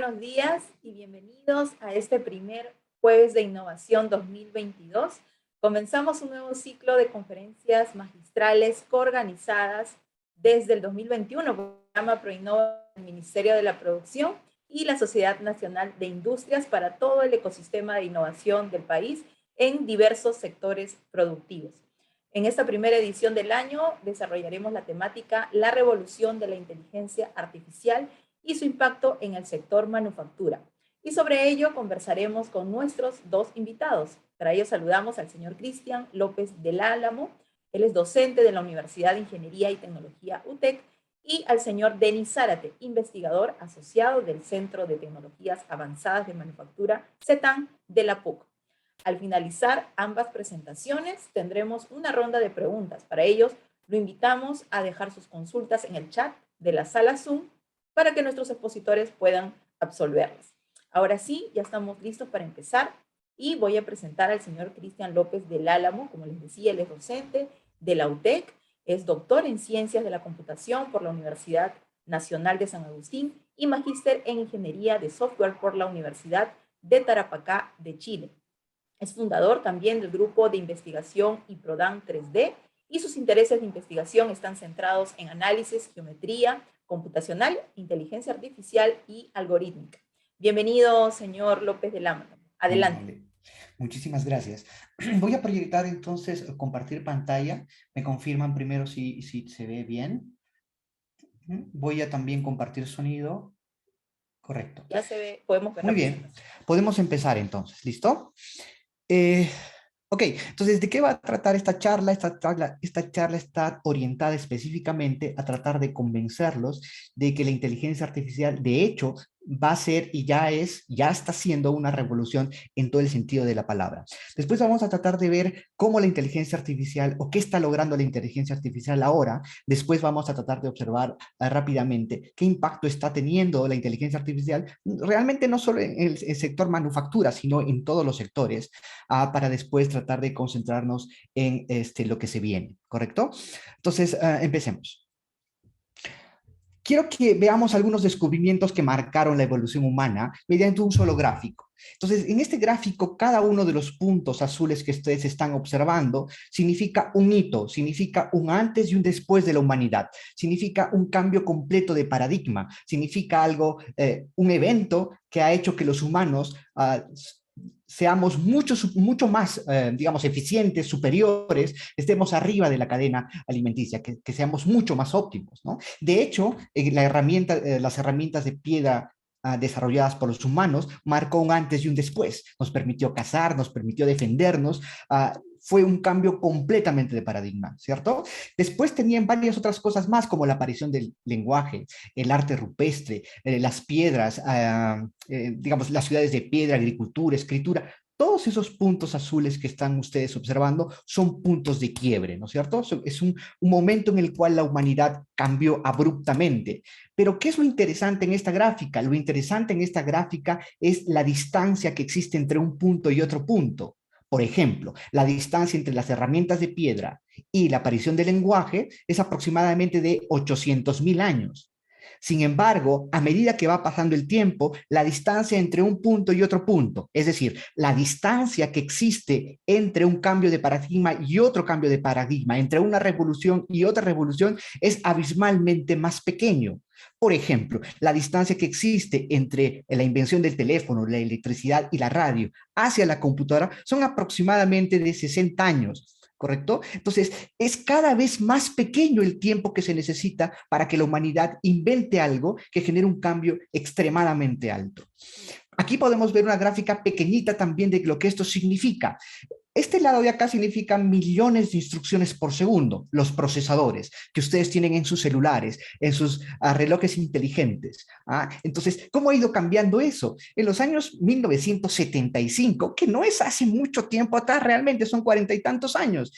Buenos días y bienvenidos a este primer jueves de innovación 2022. Comenzamos un nuevo ciclo de conferencias magistrales coorganizadas desde el 2021 por el programa ProInnova del Ministerio de la Producción y la Sociedad Nacional de Industrias para todo el ecosistema de innovación del país en diversos sectores productivos. En esta primera edición del año desarrollaremos la temática La revolución de la inteligencia artificial y su impacto en el sector manufactura. Y sobre ello conversaremos con nuestros dos invitados. Para ello saludamos al señor Cristian López del Álamo, él es docente de la Universidad de Ingeniería y Tecnología UTEC, y al señor Denis Zárate, investigador asociado del Centro de Tecnologías Avanzadas de Manufactura, CETAM, de la PUC. Al finalizar ambas presentaciones tendremos una ronda de preguntas. Para ellos lo invitamos a dejar sus consultas en el chat de la sala Zoom para que nuestros expositores puedan absolverlas. Ahora sí, ya estamos listos para empezar y voy a presentar al señor Cristian López del Álamo. Como les decía, él es docente de la UTEC, es doctor en Ciencias de la Computación por la Universidad Nacional de San Agustín y magíster en Ingeniería de Software por la Universidad de Tarapacá de Chile. Es fundador también del grupo de investigación IPRODAN 3D y sus intereses de investigación están centrados en análisis, geometría, computacional, inteligencia artificial y algorítmica. Bienvenido, señor López del Álamo. Adelante. Vale. Muchísimas gracias. Voy a proyectar entonces, compartir pantalla. Me confirman primero si se ve bien. Voy a también compartir sonido. Correcto. Ya se ve, podemos ver Muy la bien. presentación. Podemos empezar entonces. ¿Listo? Ok, entonces, ¿de qué va a tratar esta charla? Esta charla está orientada específicamente a tratar de convencerlos de que la inteligencia artificial, de hecho, va a ser y ya está siendo una revolución en todo el sentido de la palabra. Después vamos a tratar de ver cómo la inteligencia artificial o qué está logrando la inteligencia artificial ahora. Después vamos a tratar de observar rápidamente qué impacto está teniendo la inteligencia artificial, realmente no solo en el sector manufactura, sino en todos los sectores, para después tratar de concentrarnos en lo que se viene, ¿correcto? Entonces, empecemos. Quiero que veamos algunos descubrimientos que marcaron la evolución humana mediante un solo gráfico. Entonces, en este gráfico, cada uno de los puntos azules que ustedes están observando significa un hito, significa un antes y un después de la humanidad, significa un cambio completo de paradigma, significa algo, un evento que ha hecho que los humanos seamos mucho más, digamos, eficientes, superiores, estemos arriba de la cadena alimenticia, que seamos mucho más óptimos, ¿no? De hecho, las herramientas de piedra desarrolladas por los humanos marcó un antes y un después. Nos permitió cazar, nos permitió defendernos, fue un cambio completamente de paradigma, ¿cierto? Después tenían varias otras cosas más, como la aparición del lenguaje, el arte rupestre, las piedras, digamos, las ciudades de piedra, agricultura, escritura. Todos esos puntos azules que están ustedes observando son puntos de quiebre, ¿no es cierto? Es un momento en el cual la humanidad cambió abruptamente. Pero, ¿qué es lo interesante en esta gráfica? Lo interesante en esta gráfica es la distancia que existe entre un punto y otro punto. Por ejemplo, la distancia entre las herramientas de piedra y la aparición del lenguaje es aproximadamente de 800.000 años. Sin embargo, a medida que va pasando el tiempo, la distancia entre un punto y otro punto, es decir, la distancia que existe entre un cambio de paradigma y otro cambio de paradigma, entre una revolución y otra revolución, es abismalmente más pequeño. Por ejemplo, la distancia que existe entre la invención del teléfono, la electricidad y la radio hacia la computadora son aproximadamente de 60 años. ¿Correcto? Entonces, es cada vez más pequeño el tiempo que se necesita para que la humanidad invente algo que genere un cambio extremadamente alto. Aquí podemos ver una gráfica pequeñita también de lo que esto significa. Este lado de acá significa millones de instrucciones por segundo, los procesadores que ustedes tienen en sus celulares, en sus relojes inteligentes. Entonces, ¿cómo ha ido cambiando eso? En los años 1975, que no es hace mucho tiempo atrás, realmente son 40 y tantos años.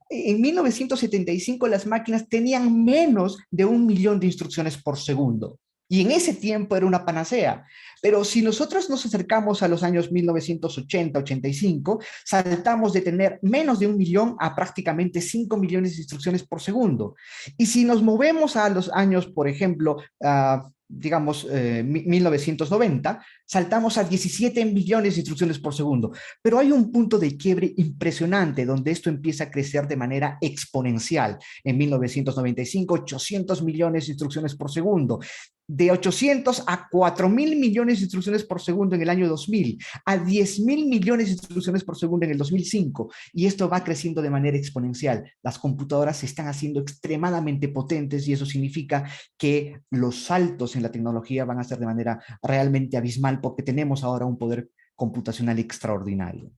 En 1975 las máquinas tenían menos de 1 millón de instrucciones por segundo. Y en ese tiempo era una panacea. Pero si nosotros nos acercamos a los años 1980-85, saltamos de tener menos de 1 millón a prácticamente 5 millones de instrucciones por segundo. Y si nos movemos a los años, por ejemplo, digamos, 1990, saltamos a 17 millones de instrucciones por segundo. Pero hay un punto de quiebre impresionante donde esto empieza a crecer de manera exponencial. En 1995, 800 millones de instrucciones por segundo. De 800 a 4.000 millones de instrucciones por segundo en el año 2000, a 10.000 millones de instrucciones por segundo en el 2005, y esto va creciendo de manera exponencial. Las computadoras se están haciendo extremadamente potentes y eso significa que los saltos en la tecnología van a ser de manera realmente abismal porque tenemos ahora un poder computacional extraordinario.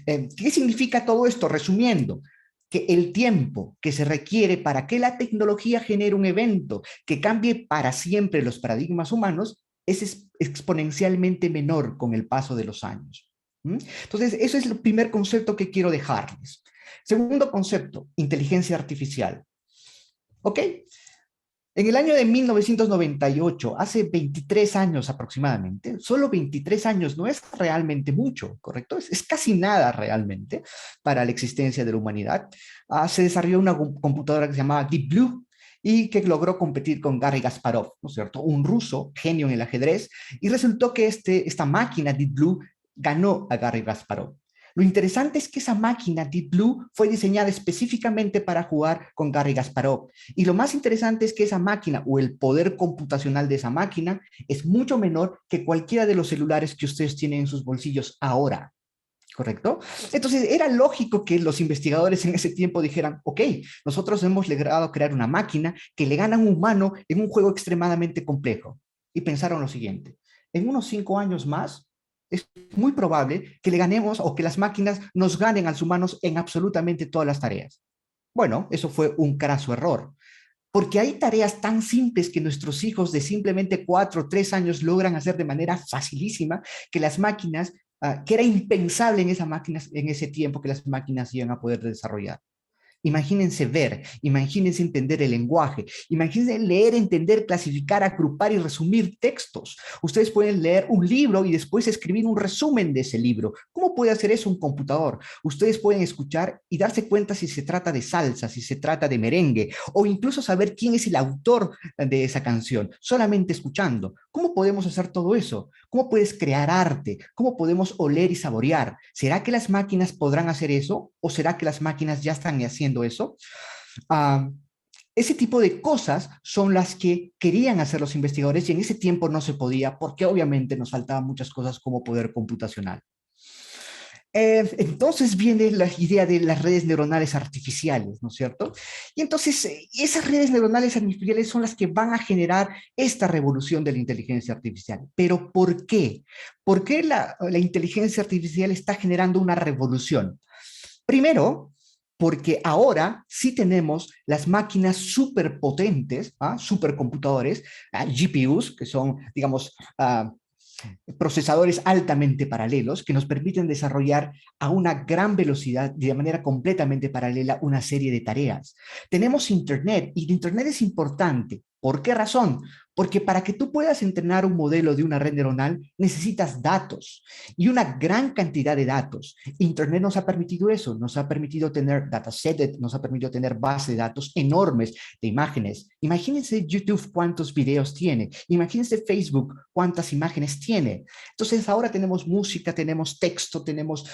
¿Qué significa todo esto? Resumiendo, que el tiempo que se requiere para que la tecnología genere un evento que cambie para siempre los paradigmas humanos es exponencialmente menor con el paso de los años. Entonces, eso es el primer concepto que quiero dejarles. Segundo concepto, inteligencia artificial. ¿Ok? En el año de 1998, hace 23 años aproximadamente, solo 23 años no es realmente mucho, ¿correcto? Es casi nada realmente para la existencia de la humanidad. Se desarrolló una computadora que se llamaba Deep Blue y que logró competir con Garry Kasparov, ¿no es cierto? Un ruso, genio en el ajedrez, y resultó que esta máquina Deep Blue ganó a Garry Kasparov. Lo interesante es que esa máquina Deep Blue fue diseñada específicamente para jugar con Garry Kasparov. Y lo más interesante es que esa máquina o el poder computacional de esa máquina es mucho menor que cualquiera de los celulares que ustedes tienen en sus bolsillos ahora. ¿Correcto? Entonces era lógico que los investigadores en ese tiempo dijeran, ok, nosotros hemos logrado crear una máquina que le gana a un humano en un juego extremadamente complejo. Y pensaron lo siguiente, en unos 5 años más, es muy probable que le ganemos o que las máquinas nos ganen a los humanos en absolutamente todas las tareas. Bueno, eso fue un craso error, porque hay tareas tan simples que nuestros hijos de simplemente 4 o 3 años logran hacer de manera facilísima que las máquinas, que era impensable en esas máquinas, en ese tiempo que las máquinas iban a poder desarrollar. Imagínense ver, imagínense entender el lenguaje, imagínense leer, entender, clasificar, agrupar y resumir textos. Ustedes pueden leer un libro y después escribir un resumen de ese libro. ¿Cómo puede hacer eso un computador? Ustedes pueden escuchar y darse cuenta si se trata de salsa, si se trata de merengue, o incluso saber quién es el autor de esa canción, solamente escuchando. ¿Cómo podemos hacer todo eso? ¿Cómo puedes crear arte? ¿Cómo podemos oler y saborear? ¿Será que las máquinas podrán hacer eso? ¿O será que las máquinas ya están haciendo eso? Ese tipo de cosas son las que querían hacer los investigadores y en ese tiempo no se podía porque obviamente nos faltaban muchas cosas como poder computacional. Entonces viene la idea de las redes neuronales artificiales, ¿no es cierto? Y entonces esas redes neuronales artificiales son las que van a generar esta revolución de la inteligencia artificial. ¿Pero por qué? ¿Por qué la inteligencia artificial está generando una revolución? Primero, porque ahora sí tenemos las máquinas superpotentes, supercomputadores, GPUs, que son, digamos, procesadores altamente paralelos que nos permiten desarrollar a una gran velocidad y de manera completamente paralela una serie de tareas. Tenemos Internet y el Internet es importante. ¿Por qué razón? Porque para que tú puedas entrenar un modelo de una red neuronal necesitas datos y una gran cantidad de datos. Internet nos ha permitido eso, nos ha permitido tener dataset, nos ha permitido tener bases de datos enormes de imágenes. Imagínense YouTube cuántos videos tiene, imagínense Facebook cuántas imágenes tiene. Entonces ahora tenemos música, tenemos texto, tenemos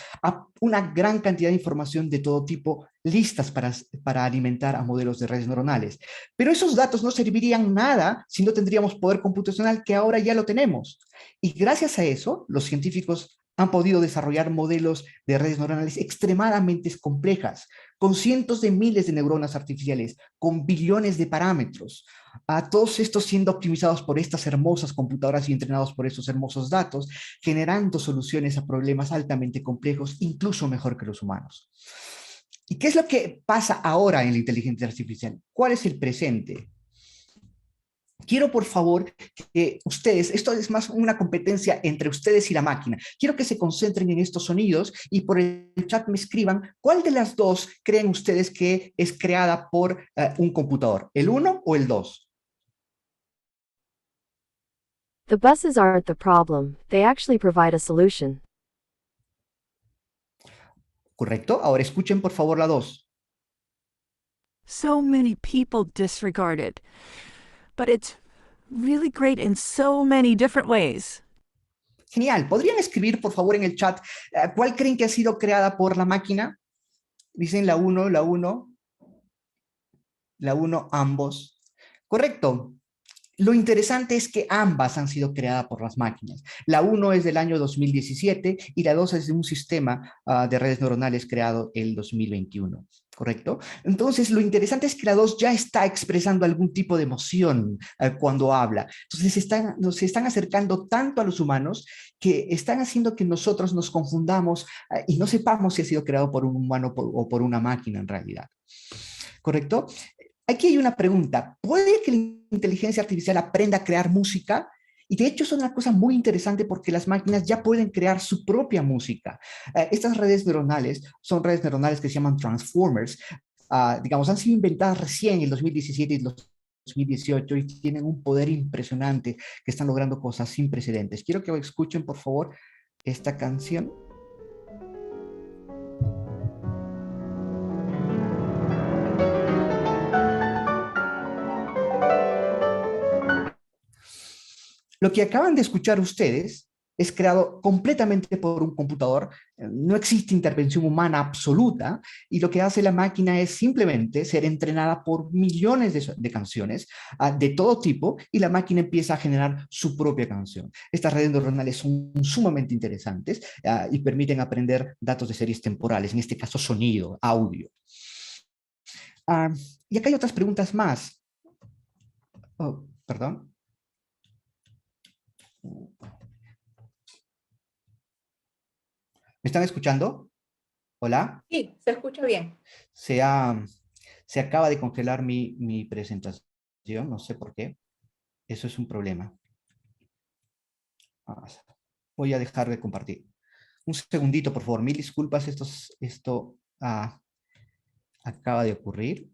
una gran cantidad de información de todo tipo listas para alimentar a modelos de redes neuronales. Pero esos datos no servirían nada si no tendríamos poder computacional, que ahora ya lo tenemos. Y gracias a eso, los científicos han podido desarrollar modelos de redes neuronales extremadamente complejas, con cientos de miles de neuronas artificiales, con billones de parámetros, a todos estos siendo optimizados por estas hermosas computadoras y entrenados por estos hermosos datos, generando soluciones a problemas altamente complejos, incluso mejor que los humanos. ¿Y qué es lo que pasa ahora en la inteligencia artificial? ¿Cuál es el presente? Quiero, por favor, que ustedes, esto es más una competencia entre ustedes y la máquina, quiero que se concentren en estos sonidos y por el chat me escriban cuál de las dos creen ustedes que es creada por un computador, el 1 o el 2. The buses aren't the problem, they actually provide a solution. ¿Correcto? Ahora escuchen, por favor, la 2. So many people disregard it, but it's really great in so many different ways. Genial. ¿Podrían escribir, por favor, en el chat cuál creen que ha sido creada por la máquina? Dicen la 1, la 1, la 1, ambos. Correcto. Lo interesante es que ambas han sido creadas por las máquinas. La 1 es del año 2017 y la 2 es de un sistema de redes neuronales creado el 2021. ¿Correcto? Entonces, lo interesante es que la 2 ya está expresando algún tipo de emoción cuando habla. Entonces, se están acercando tanto a los humanos que están haciendo que nosotros nos confundamos y no sepamos si ha sido creado por un humano o por una máquina en realidad. ¿Correcto? Aquí hay una pregunta. ¿Puede que la inteligencia artificial aprenda a crear música? Y de hecho es una cosa muy interesante porque las máquinas ya pueden crear su propia música. Estas redes neuronales son redes neuronales que se llaman transformers. Digamos, han sido inventadas recién en el 2017 y 2018 y tienen un poder impresionante que están logrando cosas sin precedentes. Quiero que escuchen, por favor, esta canción. Lo que acaban de escuchar ustedes es creado completamente por un computador, no existe intervención humana absoluta, y lo que hace la máquina es simplemente ser entrenada por millones de canciones de todo tipo, y la máquina empieza a generar su propia canción. Estas redes neuronales son sumamente interesantes y permiten aprender datos de series temporales, en este caso sonido, audio. Y acá hay otras preguntas más. Oh, perdón. ¿Me están escuchando? ¿Hola? Sí, se escucha bien. Se, ha, se acaba de congelar mi presentación, no sé por qué. Eso es un problema. Voy a dejar de compartir. Un segundito, por favor. Mil disculpas, esto acaba de ocurrir.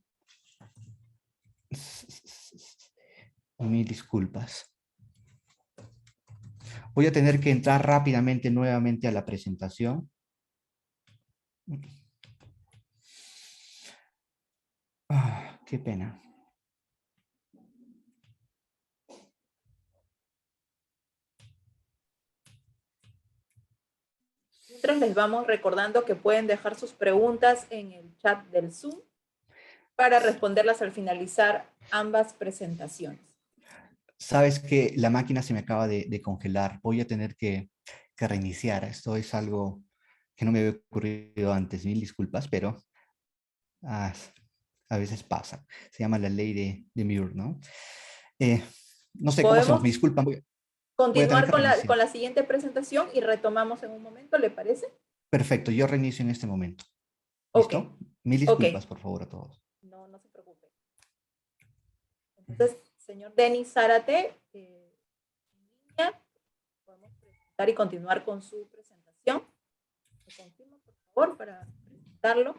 Mil disculpas. Voy a tener que entrar rápidamente nuevamente a la presentación. Qué pena. Mientras les vamos recordando que pueden dejar sus preguntas en el chat del Zoom para responderlas al finalizar ambas presentaciones. Sabes que la máquina se me acaba de congelar. Voy a tener que reiniciar. Esto es algo que no me había ocurrido antes. Mil disculpas, pero a veces pasa. Se llama la ley de Muir, ¿no? No sé cómo hacemos. ¿Podemos Me disculpan. Voy a tener continuar que con reiniciar. la siguiente presentación y retomamos en un momento, ¿le parece? Perfecto. Yo reinicio en este momento. Ok, ¿Listo? Mil ok. disculpas, por favor, a todos. No, no se preocupe. Entonces, señor Denis Zárate, en línea, podemos presentar y continuar con su presentación. ¿Me confirma, por favor, para presentarlo?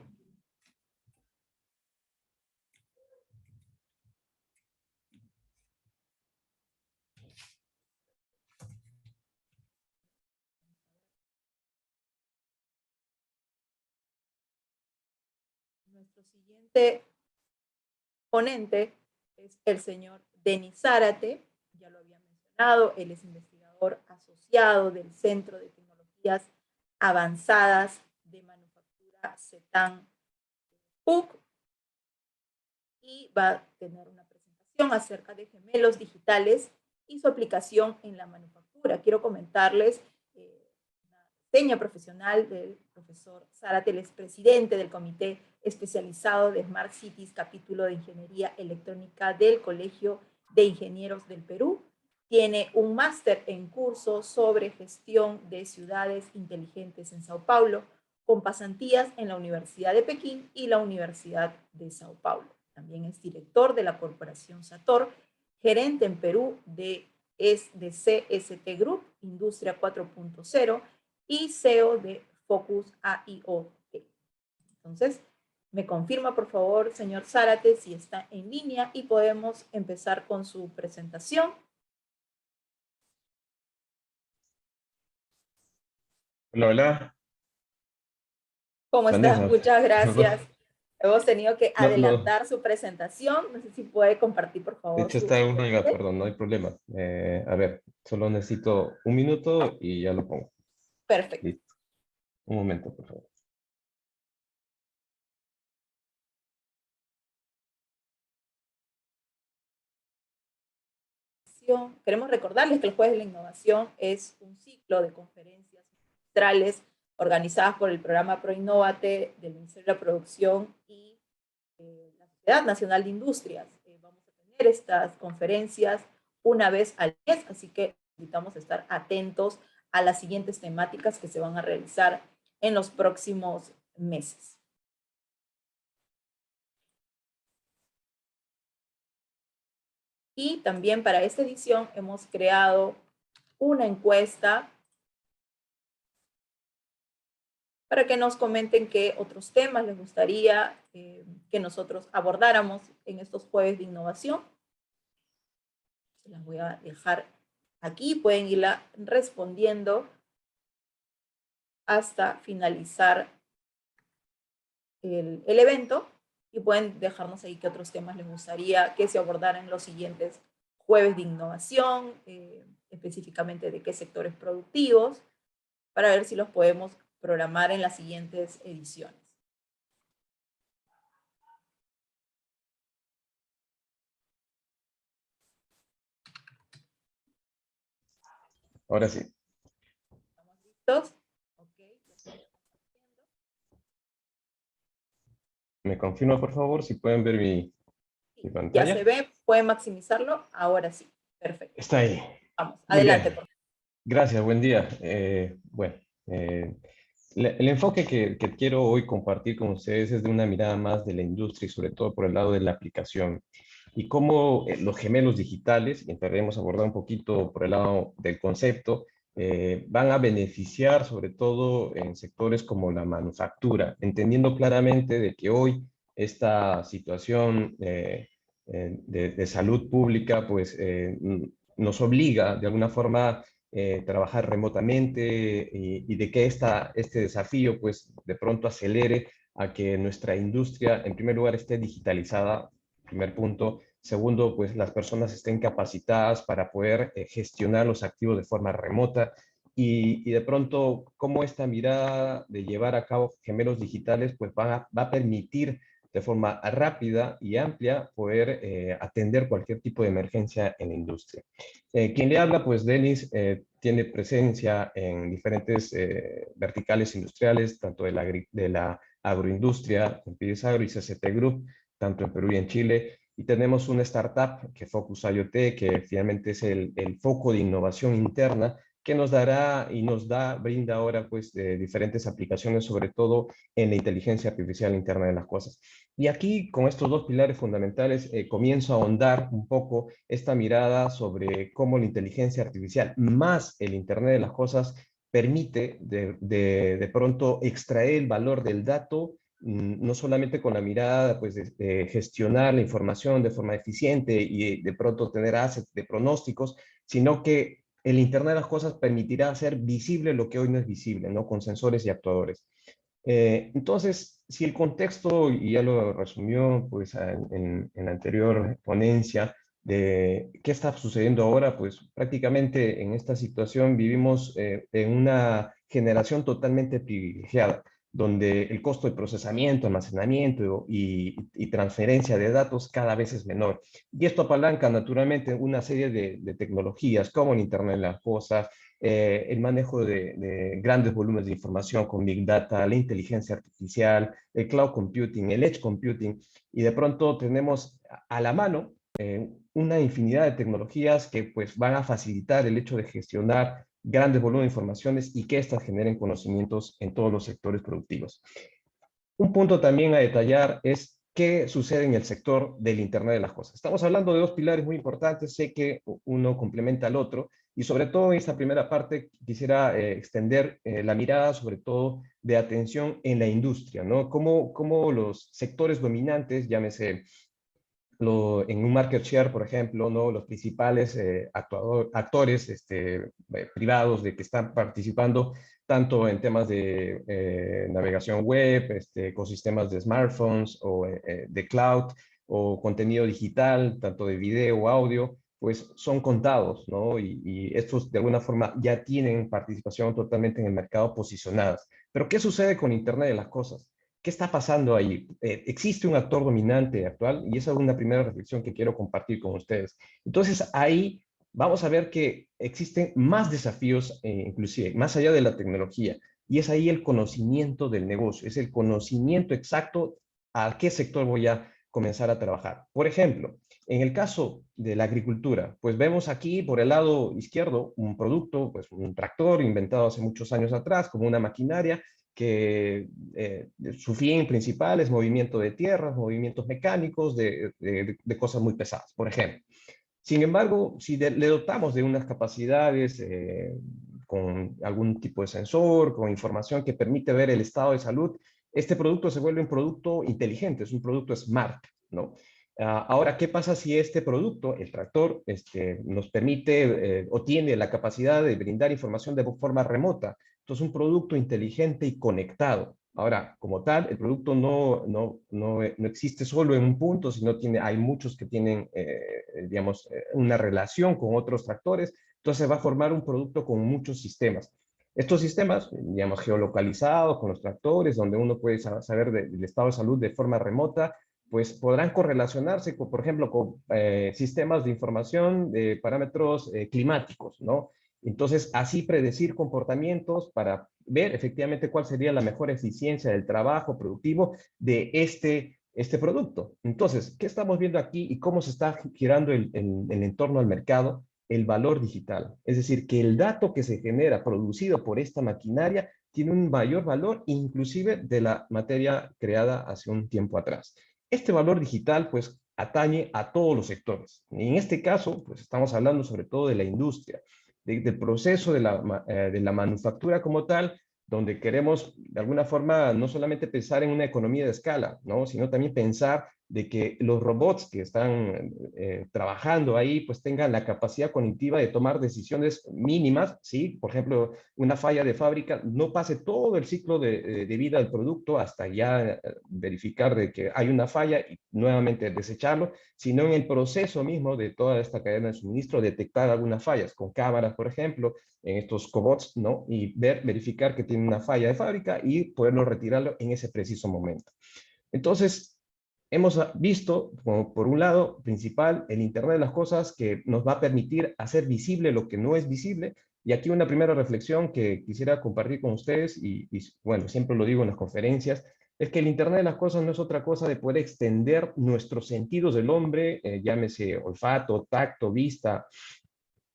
Nuestro siguiente ponente es el señor Denis Zárate, ya lo había mencionado, él es investigador asociado del Centro de Tecnologías Avanzadas de Manufactura CETAN PUC, y va a tener una presentación acerca de gemelos digitales y su aplicación en la manufactura. Quiero comentarles una reseña profesional del profesor Zárate, él es presidente del Comité Especializado de Smart Cities, capítulo de Ingeniería Electrónica del Colegio de Ingenieros del Perú. Tiene un máster en curso sobre gestión de ciudades inteligentes en Sao Paulo, con pasantías en la Universidad de Pekín y la Universidad de Sao Paulo. También es director de la Corporación Sator, gerente en Perú de CST Group, Industria 4.0, y CEO de Focus AIoT. Entonces, me confirma, por favor, señor Zárate, si está en línea y podemos empezar con su presentación. Hola, hola. ¿Cómo estás? Vanessa. Muchas gracias. Hemos tenido que No, adelantar su presentación. No sé si puede compartir, por de favor, hecho su está en una slide. perdón, no hay problema. A ver, solo necesito un minuto y ya lo pongo. Perfecto. Listo. Un momento, por favor. Queremos recordarles que el Jueves de la Innovación es un ciclo de conferencias magistrales organizadas por el programa ProInnovate del Ministerio de la Producción y la Sociedad Nacional de Industrias. Vamos a tener estas conferencias una vez al mes, así que invitamos a estar atentos a las siguientes temáticas que se van a realizar en los próximos meses. Y también para esta edición hemos creado una encuesta para que nos comenten qué otros temas les gustaría que nosotros abordáramos en estos jueves de innovación. Se las voy a dejar aquí, pueden irla respondiendo hasta finalizar el evento, y pueden dejarnos ahí qué otros temas les gustaría que se abordaran en los siguientes jueves de innovación, específicamente de qué sectores productivos, para ver si los podemos programar en las siguientes ediciones. Ahora sí. ¿Estamos listos? Okay. ¿Me confirma, por favor, si pueden ver mi Ya pantalla? se ve, pueden maximizarlo. Ahora sí. Perfecto. Está ahí. Vamos, Muy adelante, bien. por favor. Gracias, buen día. Bueno, el enfoque que quiero hoy compartir con ustedes es de una mirada más de la industria y sobre todo por el lado de la aplicación y cómo los gemelos digitales, y entraremos a abordar un poquito por el lado del concepto, van a beneficiar sobre todo en sectores como la manufactura, entendiendo claramente de que hoy esta situación de salud pública pues nos obliga de alguna forma trabajar remotamente y de que este desafío pues de pronto acelere a que nuestra industria en primer lugar esté digitalizada, primer punto. Segundo, pues las personas estén capacitadas para poder gestionar los activos de forma remota y de pronto cómo esta mirada de llevar a cabo gemelos digitales pues va a permitir de forma rápida y amplia poder atender cualquier tipo de emergencia en la industria. Quien le habla, pues Denis, tiene presencia en diferentes verticales industriales, tanto de la agroindustria, con Pides Agro y CCT Group, tanto en Perú y en Chile. Y tenemos una startup que Focus IoT, que finalmente es el foco de innovación interna que nos dará y brinda ahora pues diferentes aplicaciones, sobre todo en la inteligencia artificial interna de las cosas. Y aquí, con estos dos pilares fundamentales, comienzo a ahondar un poco esta mirada sobre cómo la inteligencia artificial más el Internet de las cosas permite de pronto extraer el valor del dato, no solamente con la mirada pues, de gestionar la información de forma eficiente y de pronto tener assets de pronósticos, sino que el Internet de las cosas permitirá hacer visible lo que hoy no es visible, ¿no? Con sensores y actuadores. Entonces, si el contexto, y ya lo resumió pues, en la anterior ponencia, de qué está sucediendo ahora, pues prácticamente en esta situación vivimos en una generación totalmente privilegiada, donde el costo de procesamiento, almacenamiento y transferencia de datos cada vez es menor. Y esto apalanca naturalmente una serie de tecnologías como el Internet de las Cosas, el manejo de grandes volúmenes de información con Big Data, la inteligencia artificial, el cloud computing, el edge computing, y de pronto tenemos a la mano una infinidad de tecnologías que pues van a facilitar el hecho de gestionar grandes volúmenes de informaciones y que éstas generen conocimientos en todos los sectores productivos. Un punto también a detallar es qué sucede en el sector del Internet de las Cosas. Estamos hablando de dos pilares muy importantes, sé que uno complementa al otro, y sobre todo en esta primera parte quisiera extender la mirada sobre todo de atención en la industria, ¿no? Cómo los sectores dominantes, llámese en un market share, por ejemplo, ¿no? Los principales actores privados de que están participando tanto en temas de navegación web, ecosistemas de smartphones o de cloud o contenido digital, tanto de video o audio, pues son contados, ¿no? Y estos de alguna forma ya tienen participación totalmente en el mercado posicionadas. Pero ¿qué sucede con Internet de las Cosas? ¿Qué está pasando ahí? ¿Existe un actor dominante actual? Y esa es una primera reflexión que quiero compartir con ustedes. Entonces, ahí vamos a ver que existen más desafíos, inclusive, más allá de la tecnología. Y es ahí el conocimiento del negocio, es el conocimiento exacto a qué sector voy a comenzar a trabajar. Por ejemplo, en el caso de la agricultura, pues vemos aquí por el lado izquierdo un producto, pues un tractor inventado hace muchos años atrás, como una maquinaria, que su fin principal es movimiento de tierras, movimientos mecánicos de cosas muy pesadas, por ejemplo. Sin embargo, si le dotamos de unas capacidades con algún tipo de sensor, con información que permite ver el estado de salud, este producto se vuelve un producto inteligente, es un producto smart, ¿no? Ahora, ¿qué pasa si este producto, el tractor, nos permite o tiene la capacidad de brindar información de forma remota? Entonces, un producto inteligente y conectado. Ahora, como tal, el producto no existe solo en un punto, sino hay muchos que tienen, digamos, una relación con otros tractores. Entonces, va a formar un producto con muchos sistemas. Estos sistemas, digamos, geolocalizados con los tractores, donde uno puede saber del estado de salud de forma remota, pues podrán correlacionarse, por ejemplo, con sistemas de información de parámetros climáticos, ¿no? Entonces, así predecir comportamientos para ver efectivamente cuál sería la mejor eficiencia del trabajo productivo de este producto. Entonces, ¿qué estamos viendo aquí y cómo se está girando el entorno al mercado? El valor digital. Es decir, que el dato que se genera producido por esta maquinaria tiene un mayor valor inclusive de la materia creada hace un tiempo atrás. Este valor digital, pues, atañe a todos los sectores. Y en este caso, pues, estamos hablando sobre todo de la industria, del proceso de la manufactura como tal, donde queremos, de alguna forma, no solamente pensar en una economía de escala, ¿no? Sino también pensar de que los robots que están trabajando ahí, pues tengan la capacidad cognitiva de tomar decisiones mínimas, ¿sí? Por ejemplo, una falla de fábrica no pase todo el ciclo de vida del producto hasta ya verificar de que hay una falla y nuevamente desecharlo, sino en el proceso mismo de toda esta cadena de suministro, detectar algunas fallas con cámaras, por ejemplo, en estos cobots, ¿no? Y verificar que tiene una falla de fábrica y poderlo retirarlo en ese preciso momento. Entonces, hemos visto, como por un lado principal, el Internet de las Cosas que nos va a permitir hacer visible lo que no es visible. Y aquí una primera reflexión que quisiera compartir con ustedes, y bueno, siempre lo digo en las conferencias, es que el Internet de las Cosas no es otra cosa de poder extender nuestros sentidos del hombre, llámese olfato, tacto, vista,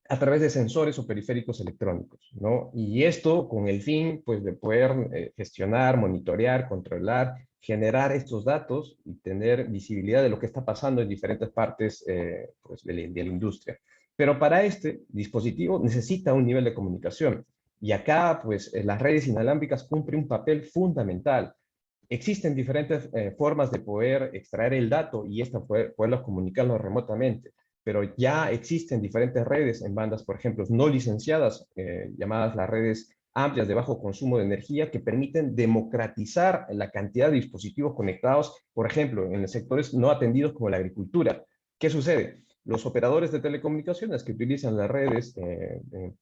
a través de sensores o periféricos electrónicos, ¿no? Y esto con el fin, pues, de poder gestionar, monitorear, controlar, generar estos datos y tener visibilidad de lo que está pasando en diferentes partes, pues, de la industria. Pero para este dispositivo necesita un nivel de comunicación. Y acá, pues, las redes inalámbricas cumplen un papel fundamental. Existen diferentes formas de poder extraer el dato y poderlos comunicarlos remotamente, pero ya existen diferentes redes en bandas, por ejemplo, no licenciadas, llamadas las redes amplias de bajo consumo de energía que permiten democratizar la cantidad de dispositivos conectados, por ejemplo, en sectores no atendidos como la agricultura. ¿Qué sucede? Los operadores de telecomunicaciones que utilizan las redes,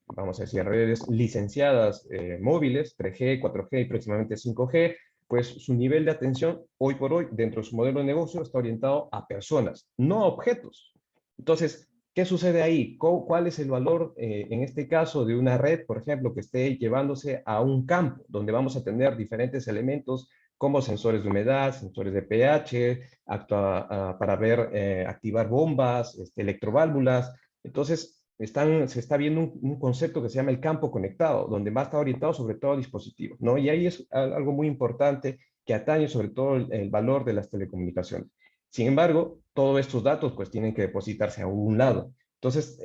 vamos a decir, redes licenciadas móviles, 3G, 4G y próximamente 5G, pues su nivel de atención hoy por hoy dentro de su modelo de negocio está orientado a personas, no a objetos. Entonces, ¿qué sucede ahí? ¿Cuál es el valor, en este caso, de una red, por ejemplo, que esté llevándose a un campo donde vamos a tener diferentes elementos como sensores de humedad, sensores de pH, para ver, activar bombas, electroválvulas? Entonces, se está viendo un concepto que se llama el campo conectado, donde va a estar orientado sobre todo a dispositivos, ¿no? Y ahí es algo muy importante que atañe sobre todo el valor de las telecomunicaciones. Sin embargo, todos estos datos pues tienen que depositarse a un lado. Entonces,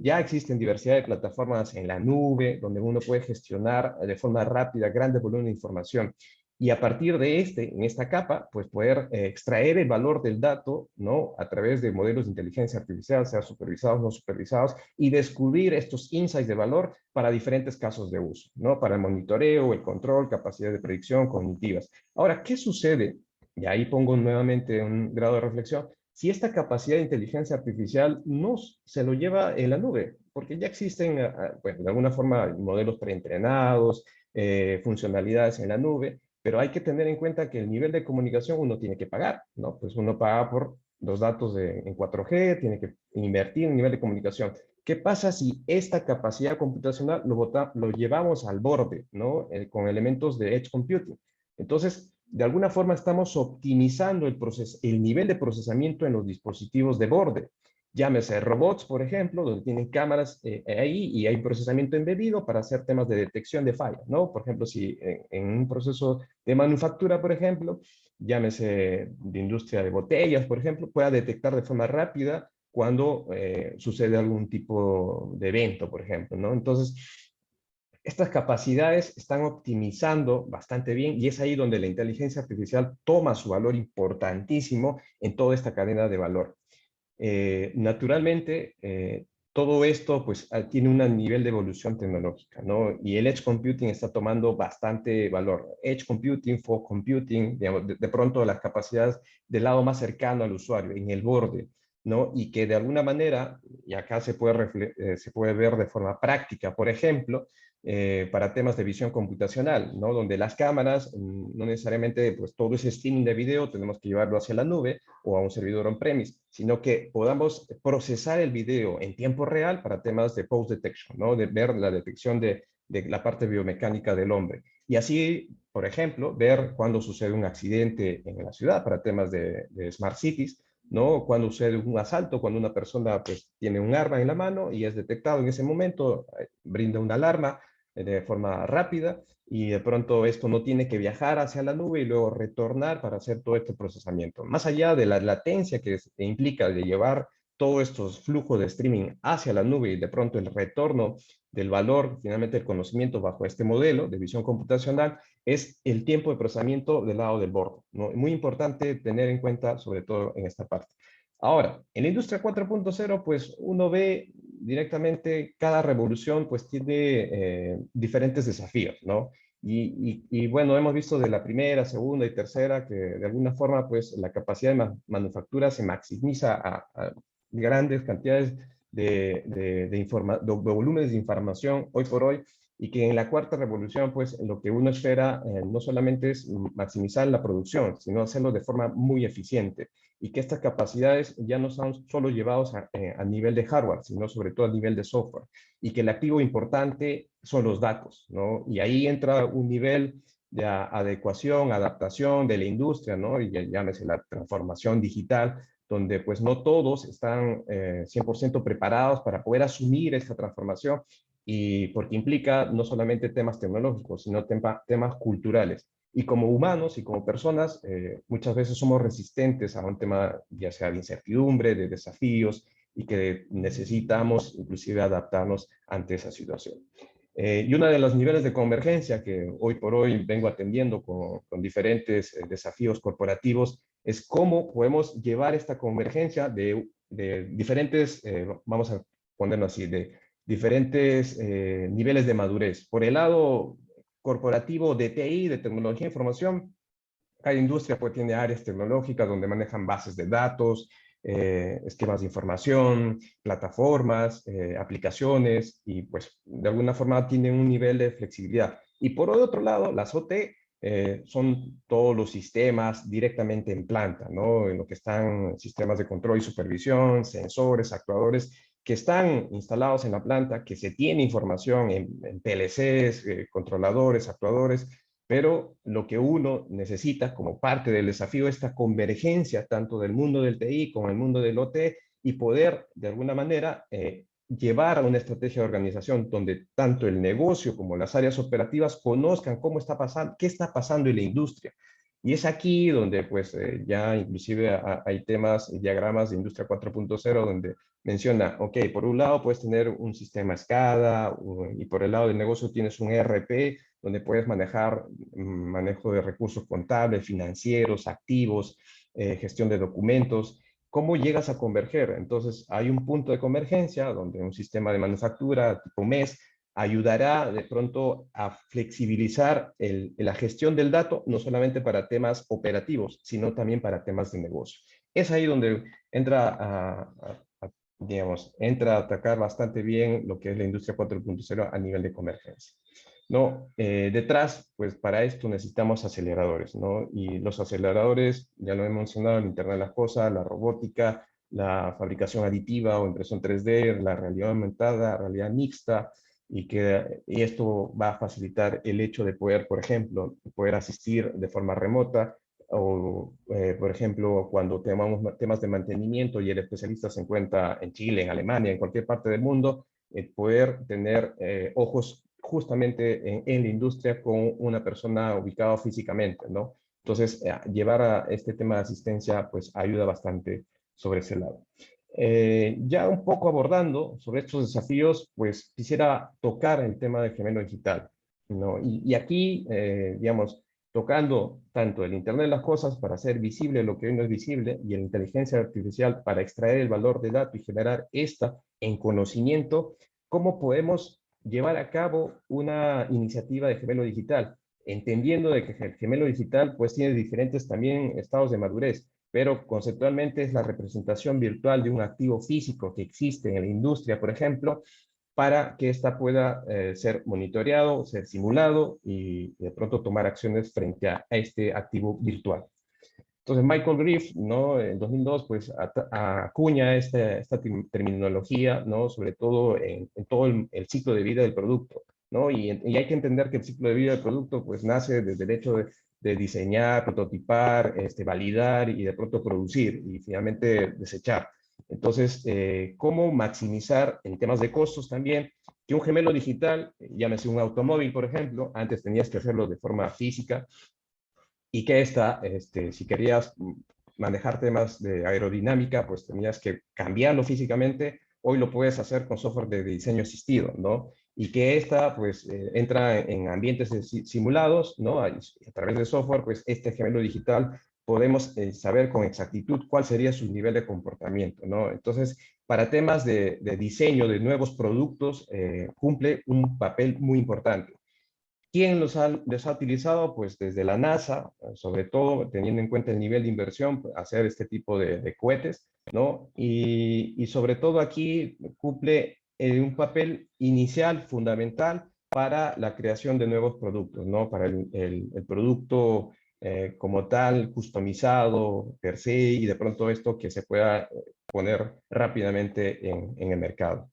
ya existen diversidad de plataformas en la nube, donde uno puede gestionar de forma rápida grandes volúmenes de información. Y a partir de en esta capa, pues poder extraer el valor del dato, ¿no? A través de modelos de inteligencia artificial, sea supervisados o no supervisados, y descubrir estos insights de valor para diferentes casos de uso, ¿no? Para el monitoreo, el control, capacidad de predicción, cognitivas. Ahora, ¿qué sucede? Y ahí pongo nuevamente un grado de reflexión. Si esta capacidad de inteligencia artificial no se lo lleva en la nube, porque ya existen, pues, de alguna forma, modelos preentrenados, funcionalidades en la nube, pero hay que tener en cuenta que el nivel de comunicación uno tiene que pagar, ¿no? Pues uno paga por los datos en 4G, tiene que invertir en nivel de comunicación. ¿Qué pasa si esta capacidad computacional lo llevamos al borde, ¿no? Con elementos de edge computing. Entonces, de alguna forma estamos optimizando el nivel de procesamiento en los dispositivos de borde. Llámese robots, por ejemplo, donde tienen cámaras ahí y hay procesamiento embebido para hacer temas de detección de fallas, ¿no? Por ejemplo, si en un proceso de manufactura, por ejemplo, llámese de industria de botellas, por ejemplo, pueda detectar de forma rápida cuando sucede algún tipo de evento, por ejemplo, ¿no? Entonces, estas capacidades están optimizando bastante bien y es ahí donde la inteligencia artificial toma su valor importantísimo en toda esta cadena de valor. Naturalmente, todo esto pues tiene un nivel de evolución tecnológica, ¿no? Y el edge computing está tomando bastante valor. Edge computing, fog computing, digamos, de pronto las capacidades del lado más cercano al usuario, en el borde, ¿no? Y que de alguna manera, y acá se puede ver de forma práctica, por ejemplo, para temas de visión computacional, ¿no? Donde las cámaras, no necesariamente pues todo ese streaming de video tenemos que llevarlo hacia la nube o a un servidor on-premise, sino que podamos procesar el video en tiempo real para temas de post-detection, ¿no? De ver la detección de la parte biomecánica del hombre. Y así, por ejemplo, ver cuándo sucede un accidente en la ciudad para temas de smart cities, ¿no? Cuando sucede un asalto, cuando una persona pues tiene un arma en la mano y es detectado en ese momento, brinda una alarma de forma rápida y de pronto esto no tiene que viajar hacia la nube y luego retornar para hacer todo este procesamiento. Más allá de la latencia que implica de llevar todos estos flujos de streaming hacia la nube y de pronto el retorno del valor, finalmente el conocimiento bajo este modelo de visión computacional, es el tiempo de procesamiento del lado del borde, ¿no? Muy importante tener en cuenta sobre todo en esta parte. Ahora, en la industria 4.0, pues uno ve directamente cada revolución pues tiene diferentes desafíos, ¿no? Y bueno, hemos visto de la primera, segunda y tercera que de alguna forma pues la capacidad de manufactura se maximiza a grandes cantidades de volúmenes de información hoy por hoy, y que en la cuarta revolución pues lo que uno espera no solamente es maximizar la producción, sino hacerlo de forma muy eficiente, y que estas capacidades ya no son solo llevados a nivel de hardware, sino sobre todo a nivel de software, y que el activo importante son los datos, ¿no? Y ahí entra un nivel de adecuación, adaptación de la industria, ¿no? Y llámese la transformación digital, donde pues no todos están 100% preparados para poder asumir esta transformación, y porque implica no solamente temas tecnológicos, sino temas culturales. Y como humanos y como personas, muchas veces somos resistentes a un tema, ya sea de incertidumbre, de desafíos, y que necesitamos inclusive adaptarnos ante esa situación. Y uno de los niveles de convergencia que hoy por hoy vengo atendiendo con diferentes desafíos corporativos es cómo podemos llevar esta convergencia de diferentes, vamos a ponerlo así, de diferentes niveles de madurez. Por el lado corporativo de TI, de tecnología de información, cada industria pues tiene áreas tecnológicas donde manejan bases de datos, esquemas de información, plataformas, aplicaciones, y pues de alguna forma tienen un nivel de flexibilidad. Y por otro lado, las OT son todos los sistemas directamente en planta, ¿no? En lo que están sistemas de control y supervisión, sensores, actuadores, que están instalados en la planta, que se tiene información en PLCs, controladores, actuadores, pero lo que uno necesita como parte del desafío es esta convergencia tanto del mundo del TI como el mundo del OT, y poder de alguna manera llevar a una estrategia de organización donde tanto el negocio como las áreas operativas conozcan cómo está pasando, qué está pasando en la industria. Y es aquí donde pues ya inclusive hay temas, diagramas de Industria 4.0 donde menciona, ok, por un lado puedes tener un sistema SCADA y por el lado del negocio tienes un ERP donde puedes manejar manejo de recursos contables, financieros, activos, gestión de documentos. ¿Cómo llegas a converger? Entonces, hay un punto de convergencia donde un sistema de manufactura tipo MES ayudará de pronto a flexibilizar la gestión del dato, no solamente para temas operativos, sino también para temas de negocio. Es ahí donde entra digamos, entra a atacar bastante bien lo que es la industria 4.0 a nivel de convergencia. ¿No? Detrás, pues para esto necesitamos aceleradores, ¿no? Y los aceleradores, ya lo he mencionado, el Internet de las Cosas, la robótica, la fabricación aditiva o impresión 3D, la realidad aumentada, realidad mixta, y esto va a facilitar el hecho de poder, por ejemplo, poder asistir de forma remota, o, por ejemplo, cuando tenemos temas de mantenimiento y el especialista se encuentra en Chile, en Alemania, en cualquier parte del mundo, poder tener ojos justamente en la industria con una persona ubicada físicamente, ¿no? Entonces, llevar a este tema de asistencia, pues ayuda bastante sobre ese lado. Ya un poco abordando sobre estos desafíos, pues quisiera tocar el tema del gemelo digital, ¿no? Y aquí, digamos, tocando tanto el Internet de las Cosas para hacer visible lo que hoy no es visible, y la inteligencia artificial para extraer el valor del dato y generar esta en conocimiento, ¿cómo podemos llevar a cabo una iniciativa de gemelo digital? Entendiendo de que el gemelo digital pues tiene diferentes también estados de madurez, pero conceptualmente es la representación virtual de un activo físico que existe en la industria, por ejemplo, para que ésta pueda ser monitoreado, ser simulado y de pronto tomar acciones frente a este activo virtual. Entonces Michael Griff, ¿no? En 2002, pues acuña esta terminología, ¿no? Sobre todo en todo el ciclo de vida del producto, ¿no? Y hay que entender que el ciclo de vida del producto, pues nace desde el hecho de diseñar, prototipar, validar y de pronto producir y finalmente desechar. Entonces, ¿cómo maximizar en temas de costos también que un gemelo digital, llámese un automóvil, por ejemplo, antes tenías que hacerlo de forma física, y que si querías manejar temas de aerodinámica, pues tenías que cambiarlo físicamente. Hoy lo puedes hacer con software de diseño asistido, ¿no? Y que pues, entra en ambientes simulados, ¿no? A través de software, pues, este gemelo digital podemos saber con exactitud cuál sería su nivel de comportamiento, ¿no? Entonces, para temas de diseño de nuevos productos, cumple un papel muy importante. ¿Quién los ha utilizado? Pues desde la NASA, sobre todo teniendo en cuenta el nivel de inversión, hacer este tipo de cohetes, ¿no? Y sobre todo aquí cumple un papel inicial fundamental para la creación de nuevos productos, ¿no? Para el producto como tal, customizado per se, y de pronto esto que se pueda poner rápidamente en el mercado.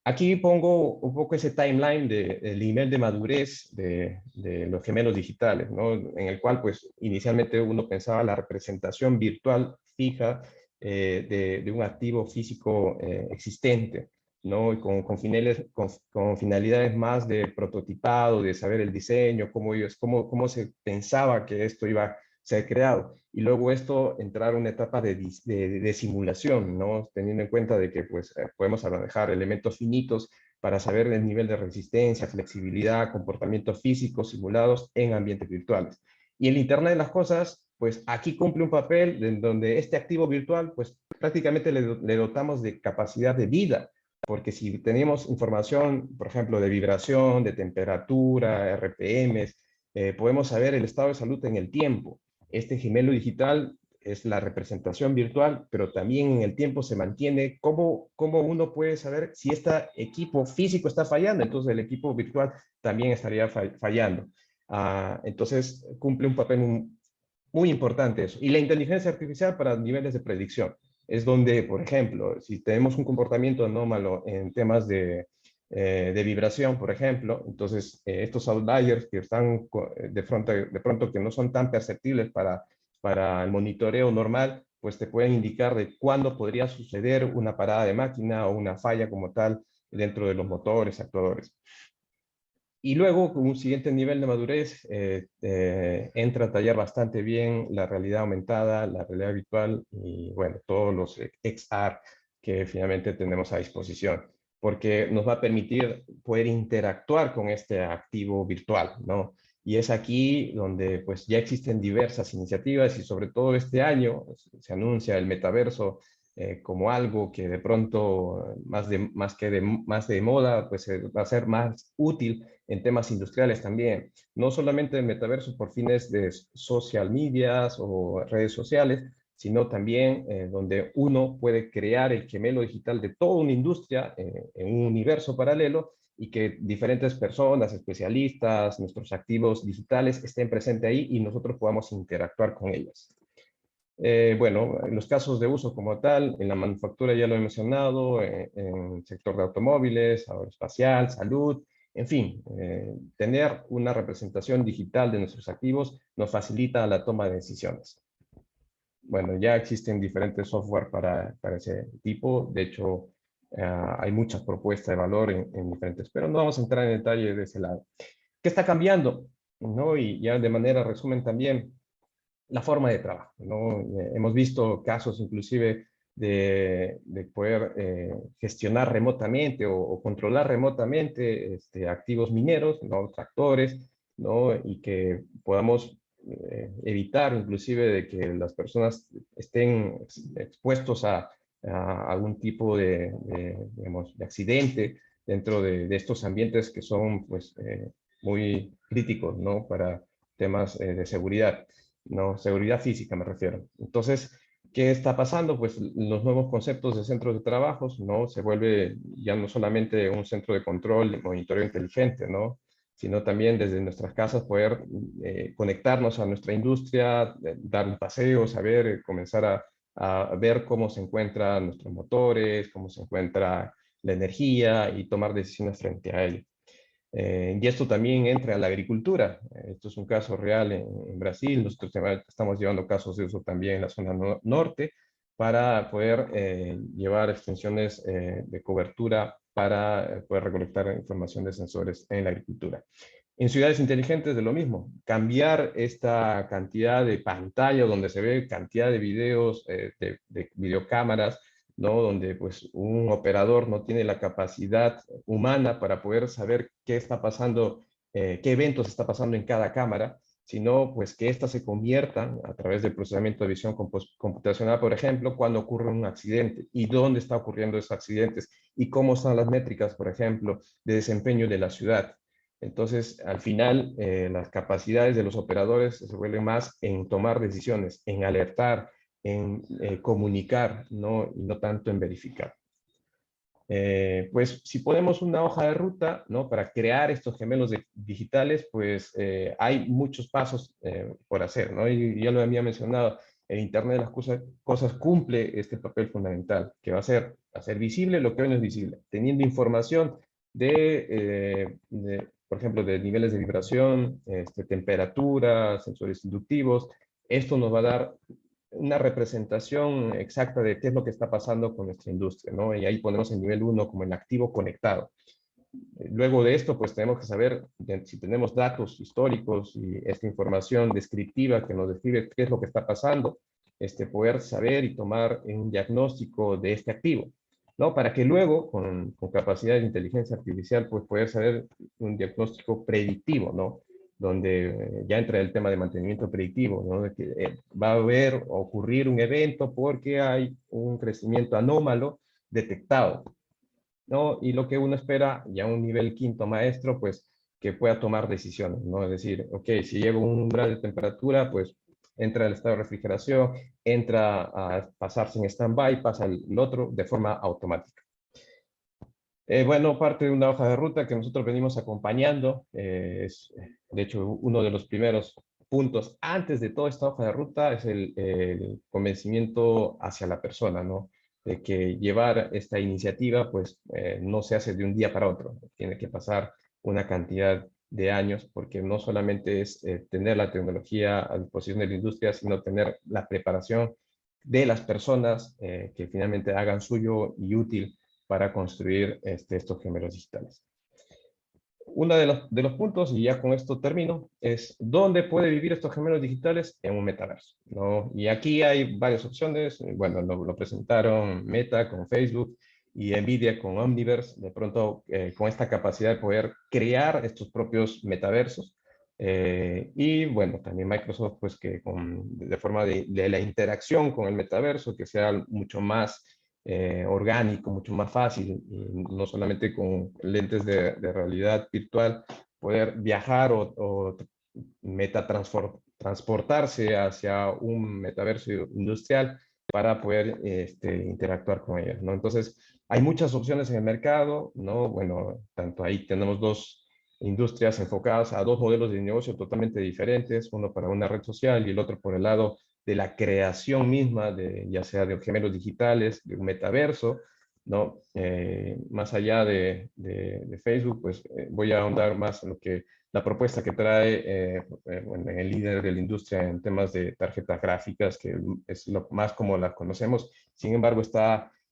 Aquí pongo un poco ese timeline del nivel de madurez de los gemelos digitales, ¿no? En el cual, pues, inicialmente uno pensaba la representación virtual fija de un activo físico existente, ¿no? Y con finalidades más de prototipado, de saber el diseño, cómo se pensaba que esto iba a ser creado. Y luego esto entrar a una etapa de simulación, ¿no? Teniendo en cuenta de que pues, podemos manejar elementos finitos para saber el nivel de resistencia, flexibilidad, comportamientos físicos simulados en ambientes virtuales. Y el Internet de las Cosas, pues aquí cumple un papel en donde este activo virtual, pues prácticamente le dotamos de capacidad de vida, porque si tenemos información, por ejemplo, de vibración, de temperatura, RPMs, podemos saber el estado de salud en el tiempo. Este gemelo digital es la representación virtual, pero también en el tiempo se mantiene cómo uno puede saber si este equipo físico está fallando, entonces el equipo virtual también estaría fallando. Entonces cumple un papel muy importante eso. Y la inteligencia artificial para niveles de predicción es donde, por ejemplo, si tenemos un comportamiento anómalo en temas de vibración, por ejemplo, entonces estos outliers que están de pronto que no son tan perceptibles para el monitoreo normal, pues te pueden indicar de cuándo podría suceder una parada de máquina o una falla como tal dentro de los motores, actuadores. Y luego, con un siguiente nivel de madurez, entra a tallar bastante bien la realidad aumentada, la realidad virtual y, bueno, todos los XR que finalmente tenemos a disposición, porque nos va a permitir poder interactuar con este activo virtual, ¿no? Y es aquí donde pues ya existen diversas iniciativas y sobre todo este año se anuncia el metaverso como algo que de pronto más de moda pues va a ser más útil en temas industriales también. No solamente el metaverso por fines de social medias o redes sociales, sino también donde uno puede crear el gemelo digital de toda una industria en un universo paralelo y que diferentes personas, especialistas, nuestros activos digitales estén presentes ahí y nosotros podamos interactuar con ellos. Bueno, en los casos de uso como tal, en la manufactura ya lo he mencionado, en el sector de automóviles, aeroespacial, salud, en fin, tener una representación digital de nuestros activos nos facilita la toma de decisiones. Bueno, ya existen diferentes software para ese tipo, de hecho, hay muchas propuestas de valor en diferentes, pero no vamos a entrar en detalle de ese lado. ¿Qué está cambiando? ¿No? Y ya de manera resumen también, la forma de trabajo, ¿no? Hemos visto casos inclusive de poder gestionar remotamente o controlar remotamente activos mineros, ¿no? Tractores, ¿no? Y que podamos evitar inclusive de que las personas estén expuestos a algún tipo digamos, de accidente dentro de estos ambientes que son pues, muy críticos, ¿no? Para temas de seguridad. No, seguridad física me refiero. Entonces, ¿qué está pasando? Pues los nuevos conceptos de centros de trabajos, ¿no? Se vuelve ya no solamente un centro de control y monitoreo inteligente, ¿no? Sino también desde nuestras casas poder conectarnos a nuestra industria, dar un paseo, saber, comenzar a ver cómo se encuentran nuestros motores, cómo se encuentra la energía y tomar decisiones frente a ello. Y esto también entra a la agricultura. Esto es un caso real en Brasil. Nosotros estamos llevando casos de uso también en la zona norte para poder llevar extensiones de cobertura para poder recolectar información de sensores en la agricultura. En ciudades inteligentes de lo mismo, cambiar esta cantidad de pantalla donde se ve cantidad de videos, de videocámaras, ¿no? Donde pues un operador no tiene la capacidad humana para poder saber qué está pasando, qué eventos está pasando en cada cámara, sino pues que éstas se conviertan a través del procesamiento de visión computacional, por ejemplo, cuando ocurre un accidente y dónde está ocurriendo esos accidentes y cómo están las métricas, por ejemplo, de desempeño de la ciudad. Entonces, al final, las capacidades de los operadores se vuelven más en tomar decisiones, en alertar, en comunicar, ¿no? Y no tanto en verificar. Pues si ponemos una hoja de ruta, ¿no? Para crear estos gemelos digitales, pues hay muchos pasos por hacer, ¿no? Y ya lo había mencionado, el Internet de las cosas cumple este papel fundamental, que va a ser hacer visible lo que hoy no es visible, teniendo información por ejemplo, de niveles de vibración, temperatura, sensores inductivos. Esto nos va a dar una representación exacta de qué es lo que está pasando con nuestra industria, ¿no? Y ahí ponemos el nivel 1 como el activo conectado. Luego de esto, pues tenemos que saber si tenemos datos históricos y esta información descriptiva que nos describe qué es lo que está pasando, poder saber y tomar un diagnóstico de este activo, ¿no? Para que luego, con capacidad de inteligencia artificial, pues poder saber un diagnóstico predictivo, ¿no? Donde ya entra el tema de mantenimiento predictivo, ¿no? De que va a ocurrir un evento porque hay un crecimiento anómalo detectado. ¿no? Y lo que uno espera ya a un nivel quinto maestro, pues que pueda tomar decisiones, ¿no? Es decir, ok, si llego a un umbral de temperatura, pues entra el estado de refrigeración, entra a pasarse en stand-by, pasa el otro de forma automática. Bueno, parte de una hoja de ruta que nosotros venimos acompañando, es de hecho uno de los primeros puntos antes de toda esta hoja de ruta es el convencimiento hacia la persona, ¿no? De que llevar esta iniciativa pues no se hace de un día para otro, tiene que pasar una cantidad de años porque no solamente es tener la tecnología a disposición de la industria, sino tener la preparación de las personas que finalmente hagan suyo y útil para construir estos gemelos digitales. Uno de los puntos, y ya con esto termino, es dónde puede vivir estos gemelos digitales en un metaverso, ¿no? Y aquí hay varias opciones. Bueno, lo presentaron Meta con Facebook y Nvidia con Omniverse, de pronto con esta capacidad de poder crear estos propios metaversos. Y bueno, también Microsoft, pues que de forma de la interacción con el metaverso, que sea mucho más orgánico, mucho más fácil, y no solamente con lentes de realidad virtual, poder viajar o transportarse hacia un metaverso industrial para poder interactuar con ellos, ¿no? Entonces, hay muchas opciones en el mercado, ¿no? Bueno, tanto ahí tenemos dos industrias enfocadas a dos modelos de negocio totalmente diferentes, uno para una red social y el otro por el lado de la creación misma, de, ya sea de gemelos digitales, de un metaverso, ¿no? Más allá de Facebook, pues voy a ahondar más en lo que la propuesta que trae bueno, el líder de la industria en temas de tarjetas gráficas, que es lo más como las conocemos. Sin embargo,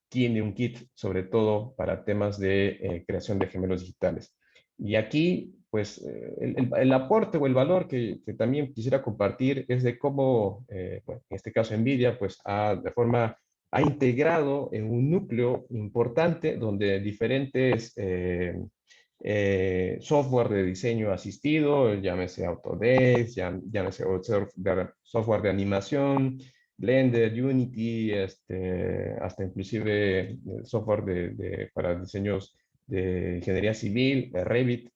tiene un kit sobre todo para temas de creación de gemelos digitales. Y aquí, pues, el aporte o el valor que también quisiera compartir es de cómo, bueno, en este caso NVIDIA, pues, ha integrado en un núcleo importante donde diferentes software de diseño asistido, llámese Autodesk, llámese software de animación, Blender, Unity, hasta inclusive software para diseños de ingeniería civil, Revit,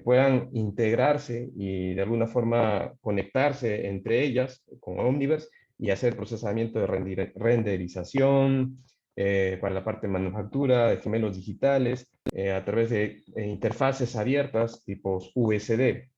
puedan integrarse y de alguna forma conectarse entre ellas con Omniverse y hacer procesamiento de renderización para la parte de manufactura, de gemelos digitales, a través de interfaces abiertas tipos USD.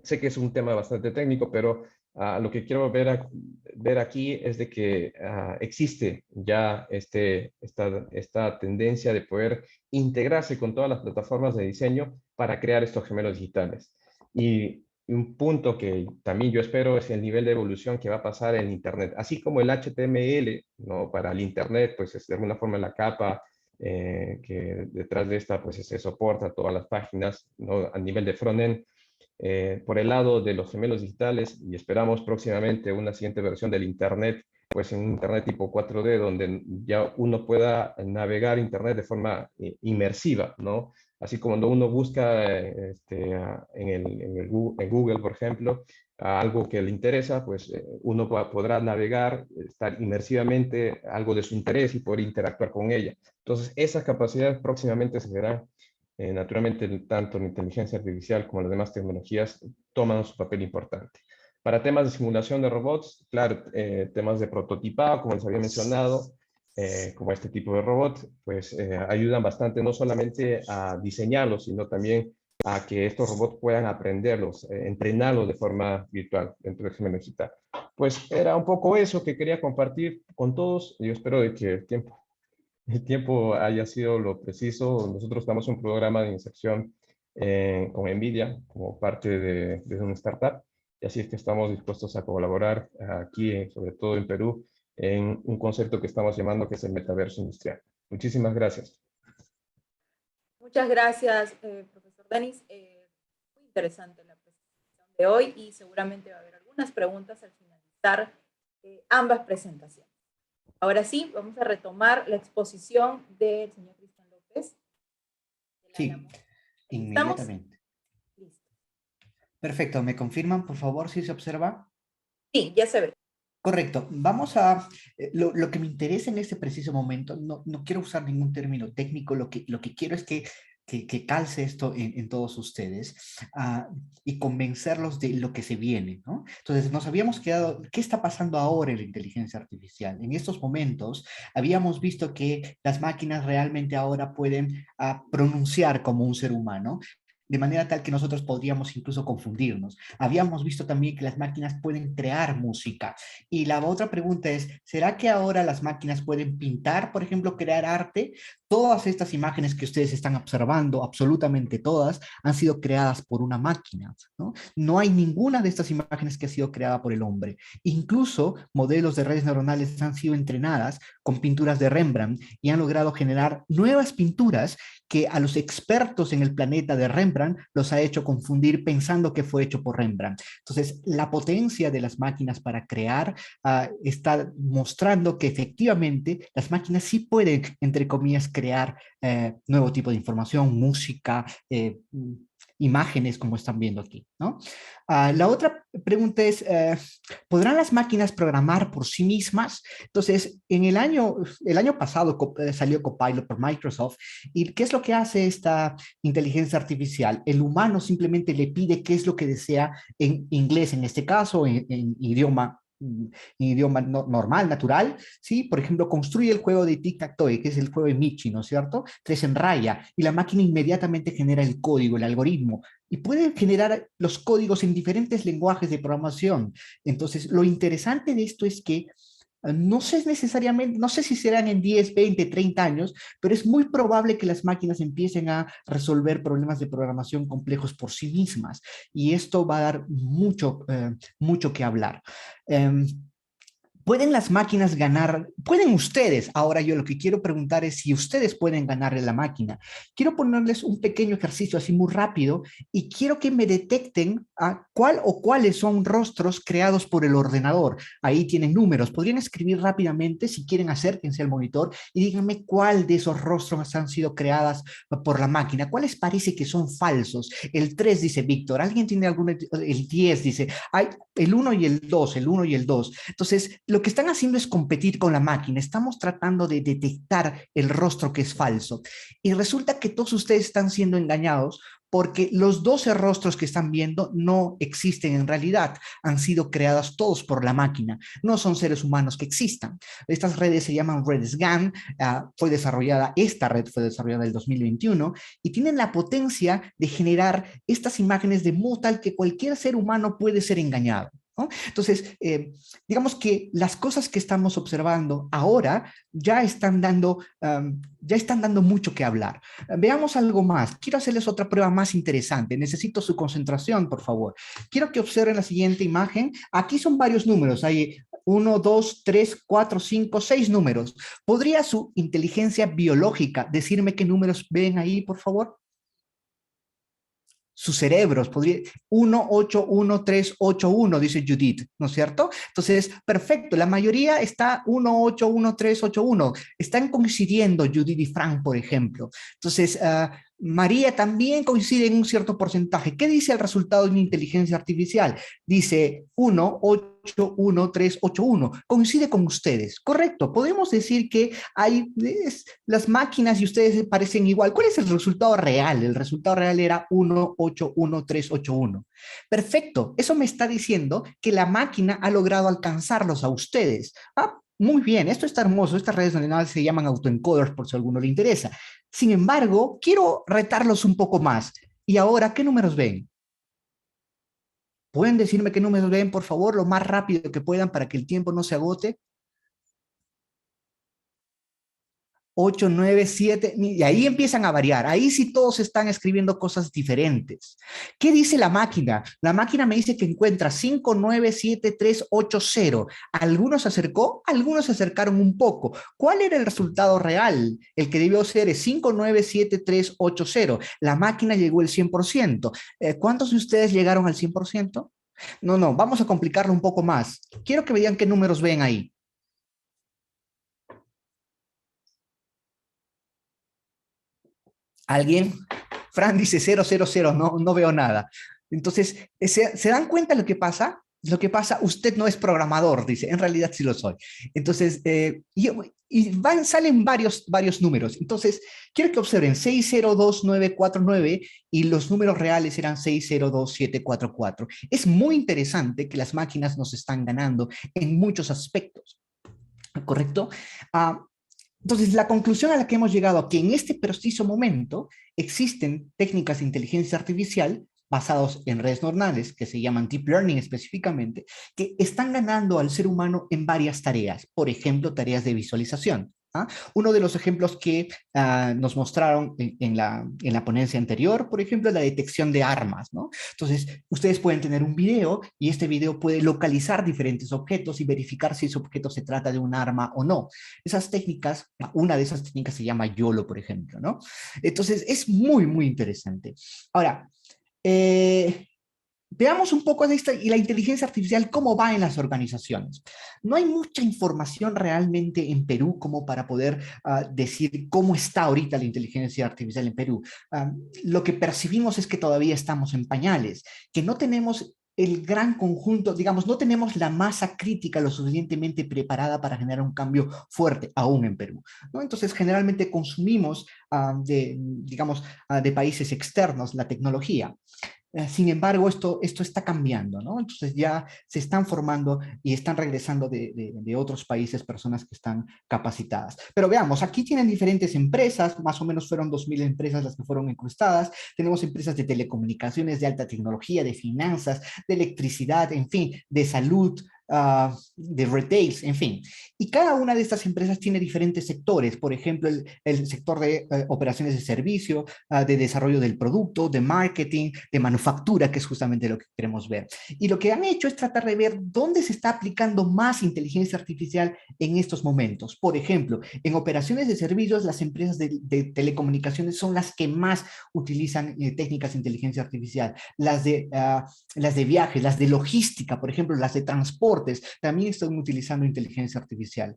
Sé que es un tema bastante técnico, pero lo que quiero ver aquí es de que existe ya esta tendencia de poder integrarse con todas las plataformas de diseño para crear estos gemelos digitales. Y un punto que también yo espero es el nivel de evolución que va a pasar en Internet. Así como el HTML, ¿no? Para el Internet, pues es de alguna forma la capa que detrás de esta pues se soporta todas las páginas, ¿no? A nivel de frontend. Por el lado de los gemelos digitales y esperamos próximamente una siguiente versión del Internet, pues en un Internet tipo 4D donde ya uno pueda navegar Internet de forma inmersiva, ¿no? Así como cuando uno busca en Google, por ejemplo, algo que le interesa, pues uno podrá navegar, estar inmersivamente algo de su interés y poder interactuar con ella. Entonces, esas capacidades próximamente se verán. Naturalmente, tanto la inteligencia artificial como las demás tecnologías toman su papel importante. Para temas de simulación de robots, claro, temas de prototipado, como les había mencionado, como este tipo de robot, pues ayudan bastante no solamente a diseñarlos, sino también a que estos robots puedan aprenderlos, entrenarlos de forma virtual dentro del género digital. Pues era un poco eso que quería compartir con todos. Yo espero de que el tiempo haya sido lo preciso. Nosotros estamos en un programa de inserción con NVIDIA como parte de una startup. Y así es que estamos dispuestos a colaborar aquí, sobre todo en Perú, en un concepto que estamos llamando que es el metaverso industrial. Muchísimas gracias. Muchas gracias, profesor Denis. Muy interesante la presentación de hoy y seguramente va a haber algunas preguntas al finalizar ambas presentaciones. Ahora sí, vamos a retomar la exposición del señor Cristian López. Sí, inmediatamente. Listo. Perfecto, ¿me confirman, por favor, si se observa? Sí, ya se ve. Correcto. Vamos a, lo que me interesa en este preciso momento, no quiero usar ningún término técnico, lo que quiero es que calce esto en todos ustedes y convencerlos de lo que se viene, ¿no? Entonces, nos habíamos quedado, ¿qué está pasando ahora en la inteligencia artificial? En estos momentos, habíamos visto que las máquinas realmente ahora pueden pronunciar como un ser humano, de manera tal que nosotros podríamos incluso confundirnos. Habíamos visto también que las máquinas pueden crear música. Y la otra pregunta es, ¿será que ahora las máquinas pueden pintar, por ejemplo, crear arte? Todas estas imágenes que ustedes están observando, absolutamente todas, han sido creadas por una máquina, ¿no? No hay ninguna de estas imágenes que ha sido creada por el hombre. Incluso modelos de redes neuronales han sido entrenadas con pinturas de Rembrandt y han logrado generar nuevas pinturas que a los expertos en el planeta de Rembrandt los ha hecho confundir pensando que fue hecho por Rembrandt. Entonces, la potencia de las máquinas para crear está mostrando que efectivamente las máquinas sí pueden, entre comillas, crear nuevo tipo de información, música, imágenes como están viendo aquí, ¿no? La otra pregunta es, ¿podrán las máquinas programar por sí mismas? Entonces, el año pasado salió Copilot por Microsoft, y ¿qué es lo que hace esta inteligencia artificial? El humano simplemente le pide qué es lo que desea en inglés, en este caso, en idioma normal, natural, ¿sí? Por ejemplo, construye el juego de Tic-Tac-Toe, que es el juego de Michi, ¿no es cierto? Tres en raya, y la máquina inmediatamente genera el código, el algoritmo, y puede generar los códigos en diferentes lenguajes de programación. Entonces, lo interesante de esto es que no sé necesariamente, no sé si serán en 10, 20, 30 años, pero es muy probable que las máquinas empiecen a resolver problemas de programación complejos por sí mismas. Y esto va a dar mucho que hablar. Um, ¿Pueden las máquinas ganar? ¿Pueden ustedes? Ahora yo lo que quiero preguntar es si ustedes pueden ganarle a la máquina. Quiero ponerles un pequeño ejercicio así muy rápido y quiero que me detecten a cuál o cuáles son rostros creados por el ordenador. Ahí tienen números. Podrían escribir rápidamente, si quieren, acérquense al monitor y díganme cuál de esos rostros han sido creadas por la máquina. ¿Cuáles parece que son falsos? El 3 dice Víctor. ¿Alguien tiene alguno? El 10 dice, hay el 1 y el 2, el 1 y el 2. Entonces, lo que están haciendo es competir con la máquina. Estamos tratando de detectar el rostro que es falso. Y resulta que todos ustedes están siendo engañados porque los 12 rostros que están viendo no existen en realidad. Han sido creados todos por la máquina. No son seres humanos que existan. Estas redes se llaman RedScan. Esta red fue desarrollada en el 2021 y tienen la potencia de generar estas imágenes de modo tal que cualquier ser humano puede ser engañado, ¿no? Entonces, digamos que las cosas que estamos observando ahora ya están dando mucho que hablar. Veamos algo más. Quiero hacerles otra prueba más interesante. Necesito su concentración, por favor. Quiero que observen la siguiente imagen. Aquí son varios números. Hay 1, 2, 3, 4, 5, 6 números. ¿Podría su inteligencia biológica decirme qué números ven ahí, por favor? Sus cerebros, podría 1813881, dice Judith, ¿no es cierto? Entonces, perfecto, la mayoría está 1813881, están coincidiendo Judith y Frank, por ejemplo. Entonces, María también coincide en un cierto porcentaje. ¿Qué dice el resultado de una inteligencia artificial? Dice 1813881, coincide con ustedes, correcto. Podemos decir que las máquinas y ustedes parecen igual. ¿Cuál es el resultado real? El resultado real era 1813881. Perfecto, eso me está diciendo que la máquina ha logrado alcanzarlos a ustedes. Muy bien, esto está hermoso. Estas redes neuronales se llaman autoencoders por si a alguno le interesa. Sin embargo, quiero retarlos un poco más. ¿Y ahora qué números ven? ¿Pueden decirme qué números ven, por favor, lo más rápido que puedan para que el tiempo no se agote? 8, 9, 7, y ahí empiezan a variar. Ahí sí todos están escribiendo cosas diferentes. ¿Qué dice la máquina? La máquina me dice que encuentra 5, 9, 7, 3, 8, 0. ¿Algunos se acercó? Algunos se acercaron un poco. ¿Cuál era el resultado real? El que debió ser es 5, 9, 7, 3, 8, 0. La máquina llegó al 100%. ¿Cuántos de ustedes llegaron al 100%? No, vamos a complicarlo un poco más. Quiero que vean qué números ven ahí. ¿Alguien? Fran dice 000, no veo nada. Entonces, ¿se dan cuenta de lo que pasa? lo que pasa, usted no es programador, dice, en realidad sí lo soy. Entonces, salen varios números. Entonces, quiero que observen 602949 y los números reales eran 602744. Es muy interesante que las máquinas nos están ganando en muchos aspectos, ¿correcto? Entonces, la conclusión a la que hemos llegado es que en este preciso momento existen técnicas de inteligencia artificial basados en redes neuronales, que se llaman deep learning específicamente, que están ganando al ser humano en varias tareas, por ejemplo, tareas de visualización. Uno de los ejemplos que nos mostraron en la ponencia anterior, por ejemplo, es la detección de armas, ¿no? Entonces, ustedes pueden tener un video y este video puede localizar diferentes objetos y verificar si ese objeto se trata de un arma o no. Esas técnicas, una de esas técnicas se llama YOLO, por ejemplo, ¿no? Entonces, es muy, muy interesante. Ahora, veamos un poco de esta y la inteligencia artificial, cómo va en las organizaciones. No hay mucha información realmente en Perú como para poder decir cómo está ahorita la inteligencia artificial en Perú. Lo que percibimos es que todavía estamos en pañales, que no tenemos el gran conjunto, digamos, no tenemos la masa crítica lo suficientemente preparada para generar un cambio fuerte aún en Perú, ¿no? Entonces, generalmente consumimos de países externos la tecnología. Sin embargo, esto está cambiando, ¿no? Entonces ya se están formando y están regresando de otros países personas que están capacitadas. Pero veamos, aquí tienen diferentes empresas, más o menos fueron 2000 empresas las que fueron encuestadas. Tenemos empresas de telecomunicaciones, de alta tecnología, de finanzas, de electricidad, en fin, de salud, de retail, en fin. Y cada una de estas empresas tiene diferentes sectores, por ejemplo, el sector de operaciones de servicio, de desarrollo del producto, de marketing, de manufactura, que es justamente lo que queremos ver. Y lo que han hecho es tratar de ver dónde se está aplicando más inteligencia artificial en estos momentos. Por ejemplo, en operaciones de servicios, las empresas de telecomunicaciones son las que más utilizan técnicas de inteligencia artificial. Las de viajes, las de logística, por ejemplo, las de transporte, también están utilizando inteligencia artificial.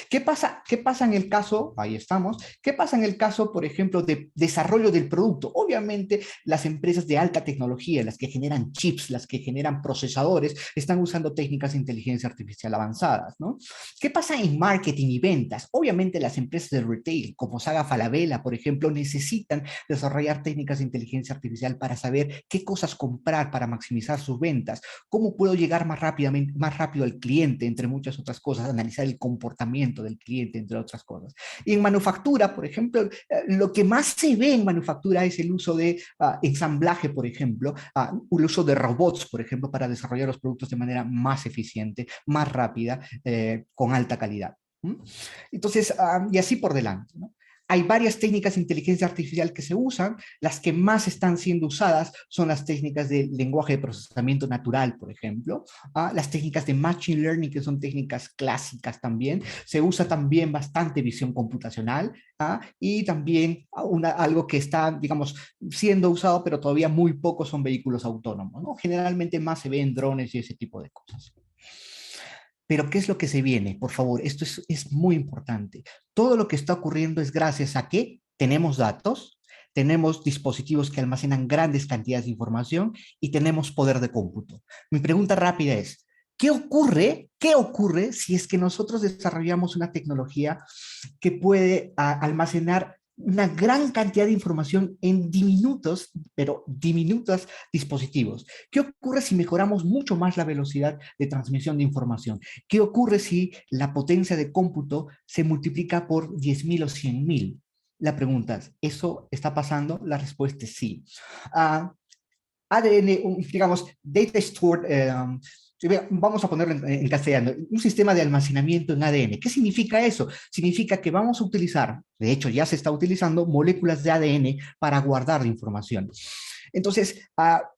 ¿Qué pasa en el caso, ahí estamos, qué pasa en el caso, por ejemplo, de desarrollo del producto? Obviamente, las empresas de alta tecnología, las que generan chips, las que generan procesadores, están usando técnicas de inteligencia artificial avanzadas, ¿no? ¿Qué pasa en marketing y ventas? Obviamente, las empresas de retail, como Saga Falabella, por ejemplo, necesitan desarrollar técnicas de inteligencia artificial para saber qué cosas comprar para maximizar sus ventas, cómo puedo llegar más rápido al cliente, entre muchas otras cosas, analizar el comportamiento del cliente, entre otras cosas. Y en manufactura, por ejemplo, lo que más se ve en manufactura es el uso de ensamblaje, por ejemplo, el uso de robots, por ejemplo, para desarrollar los productos de manera más eficiente, más rápida, con alta calidad. Entonces, y así por delante, ¿no? Hay varias técnicas de inteligencia artificial que se usan. Las que más están siendo usadas son las técnicas de lenguaje de procesamiento natural, por ejemplo. Las técnicas de machine learning, que son técnicas clásicas también. Se usa también bastante visión computacional. Y también algo que está, digamos, siendo usado, pero todavía muy pocos son vehículos autónomos, ¿no? Generalmente más se ve en drones y ese tipo de cosas. Pero ¿qué es lo que se viene? Por favor, esto es muy importante. Todo lo que está ocurriendo es gracias a que tenemos datos, tenemos dispositivos que almacenan grandes cantidades de información y tenemos poder de cómputo. Mi pregunta rápida es, ¿qué ocurre si es que nosotros desarrollamos una tecnología que puede almacenar una gran cantidad de información en diminutos dispositivos? ¿Qué ocurre si mejoramos mucho más la velocidad de transmisión de información? ¿Qué ocurre si la potencia de cómputo se multiplica por 10.000 o 100.000? La pregunta es, ¿eso está pasando? La respuesta es sí. ADN, digamos, Data Stored, vamos a ponerlo en castellano, un sistema de almacenamiento en ADN. ¿Qué significa eso? Significa que vamos a utilizar, de hecho ya se está utilizando, moléculas de ADN para guardar la información. Entonces,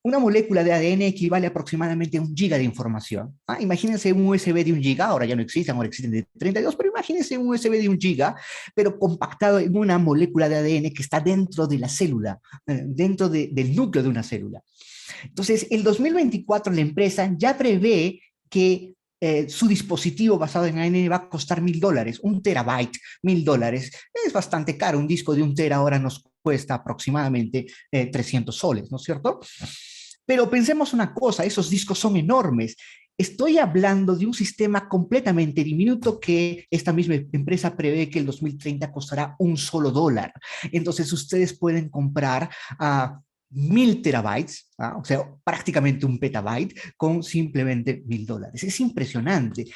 una molécula de ADN equivale aproximadamente a 1 giga de información. Imagínense un USB de 1 giga, ahora ya no existen, ahora existen de 32, pero imagínense un USB de 1 giga, pero compactado en una molécula de ADN que está dentro de la célula, dentro del núcleo de una célula. Entonces, el 2024 la empresa ya prevé que su dispositivo basado en ADN va a costar $1.000, 1 terabyte, $1.000. Es bastante caro, un disco de 1 tera ahora nos cuesta aproximadamente 300 soles, ¿no es cierto? Pero pensemos una cosa, esos discos son enormes. Estoy hablando de un sistema completamente diminuto que esta misma empresa prevé que el 2030 costará $1. Entonces ustedes pueden comprar a 1000 terabytes, o sea, prácticamente un petabyte, con simplemente $1000. Es impresionante.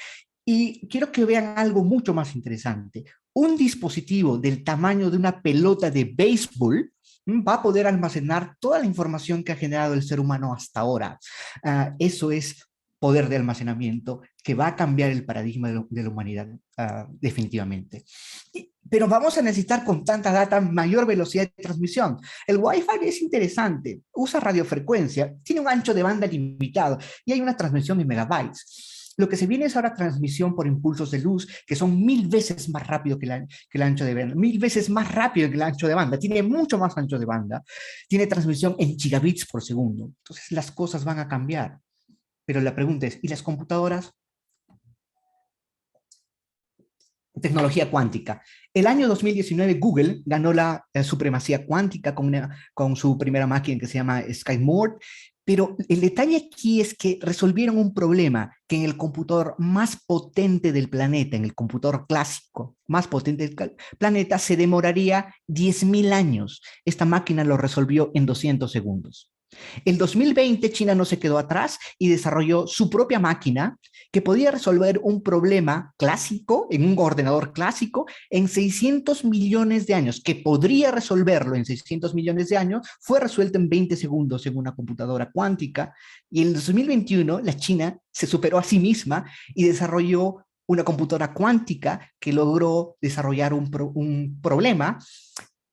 Y quiero que vean algo mucho más interesante. Un dispositivo del tamaño de una pelota de béisbol va a poder almacenar toda la información que ha generado el ser humano hasta ahora. Eso es poder de almacenamiento que va a cambiar el paradigma de la humanidad definitivamente. Pero vamos a necesitar con tanta data mayor velocidad de transmisión. El Wi-Fi es interesante, usa radiofrecuencia, tiene un ancho de banda limitado y hay una transmisión en megabytes. Lo que se viene es ahora transmisión por impulsos de luz, que son 1000 veces más rápido que el ancho de banda, 1000 veces más rápido que el ancho de banda, tiene mucho más ancho de banda, tiene transmisión en gigabits por segundo. Entonces las cosas van a cambiar. Pero la pregunta es, ¿y las computadoras? Tecnología cuántica. El año 2019 Google ganó la supremacía cuántica con su primera máquina que se llama Skymore, pero el detalle aquí es que resolvieron un problema que en el computador más potente del planeta, en el computador clásico más potente del planeta, se demoraría 10.000 años. Esta máquina lo resolvió en 200 segundos. En 2020 China no se quedó atrás y desarrolló su propia máquina que podía resolver un problema clásico en un ordenador clásico en 600 millones de años, que podría resolverlo en 600 millones de años, fue resuelto en 20 segundos en una computadora cuántica. Y en 2021 la China se superó a sí misma y desarrolló una computadora cuántica que logró desarrollar un problema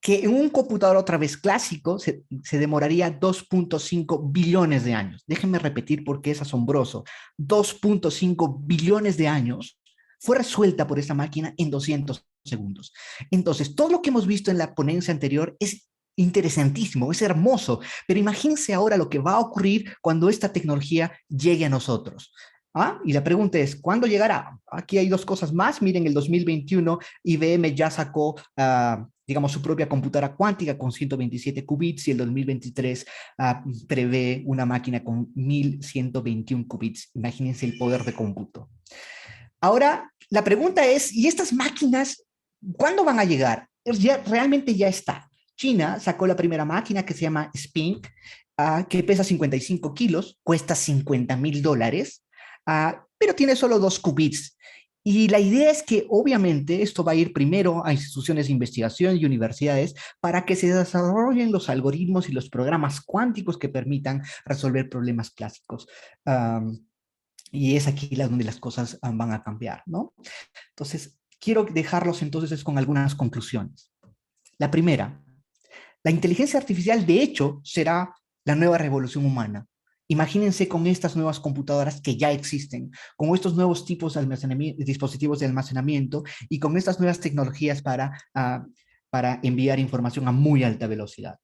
que en un computador otra vez clásico se demoraría 2.5 billones de años. Déjenme repetir porque es asombroso. 2.5 billones de años fue resuelta por esta máquina en 200 segundos. Entonces, todo lo que hemos visto en la ponencia anterior es interesantísimo, es hermoso, pero imagínense ahora lo que va a ocurrir cuando esta tecnología llegue a nosotros. Y la pregunta es, ¿cuándo llegará? Aquí hay dos cosas más. Miren, el 2021 IBM ya sacó digamos, su propia computadora cuántica con 127 qubits y el 2023 prevé una máquina con 1121 qubits. Imagínense el poder de cómputo. Ahora, la pregunta es, ¿y estas máquinas cuándo van a llegar? Realmente ya está. China sacó la primera máquina que se llama Spink, que pesa 55 kilos, cuesta $50,000, pero tiene solo 2 qubits. Y la idea es que obviamente esto va a ir primero a instituciones de investigación y universidades para que se desarrollen los algoritmos y los programas cuánticos que permitan resolver problemas clásicos. Y es aquí donde las cosas van a cambiar, ¿no? Entonces, quiero dejarlos entonces con algunas conclusiones. La primera, la inteligencia artificial de hecho será la nueva revolución humana. Imagínense con estas nuevas computadoras que ya existen, con estos nuevos tipos de dispositivos de almacenamiento y con estas nuevas tecnologías para enviar información a muy alta velocidad.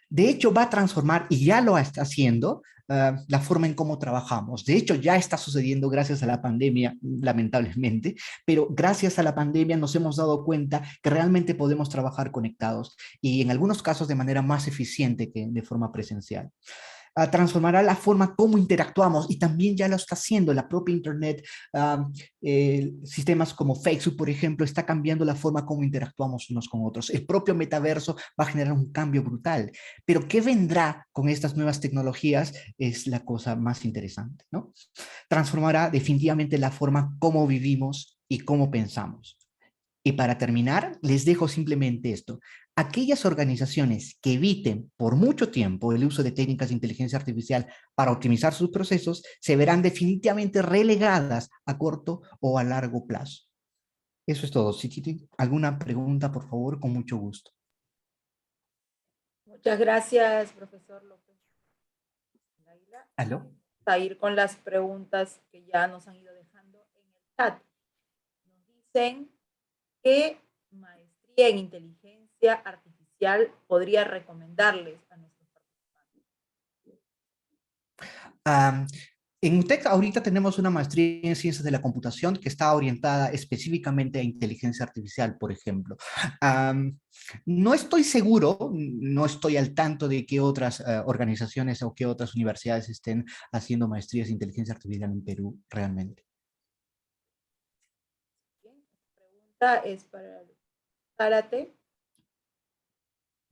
De hecho, va a transformar, y ya lo está haciendo, la forma en cómo trabajamos. De hecho, ya está sucediendo gracias a la pandemia, lamentablemente, pero gracias a la pandemia nos hemos dado cuenta que realmente podemos trabajar conectados y en algunos casos de manera más eficiente que de forma presencial. Transformará la forma como interactuamos y también ya lo está haciendo la propia Internet. Sistemas como Facebook, por ejemplo, está cambiando la forma como interactuamos unos con otros. El propio metaverso va a generar un cambio brutal. Pero ¿qué vendrá con estas nuevas tecnologías? Es la cosa más interesante, ¿no? Transformará definitivamente la forma como vivimos y cómo pensamos. Y para terminar, les dejo simplemente esto. Aquellas organizaciones que eviten por mucho tiempo el uso de técnicas de inteligencia artificial para optimizar sus procesos se verán definitivamente relegadas a corto o a largo plazo. Eso es todo. Si tienen alguna pregunta, por favor, con mucho gusto. Muchas gracias, profesor López. ¿Aló? A ir con las preguntas que ya nos han ido dejando en el chat. Nos dicen ¿qué maestría en inteligencia artificial podría recomendarles a nuestros participantes? En UTEC ahorita tenemos una maestría en ciencias de la computación que está orientada específicamente a inteligencia artificial, por ejemplo. Am, no estoy seguro, no estoy al tanto de qué otras organizaciones o qué otras universidades estén haciendo maestrías de inteligencia artificial en Perú realmente. Bien, esta pregunta es para Zárate.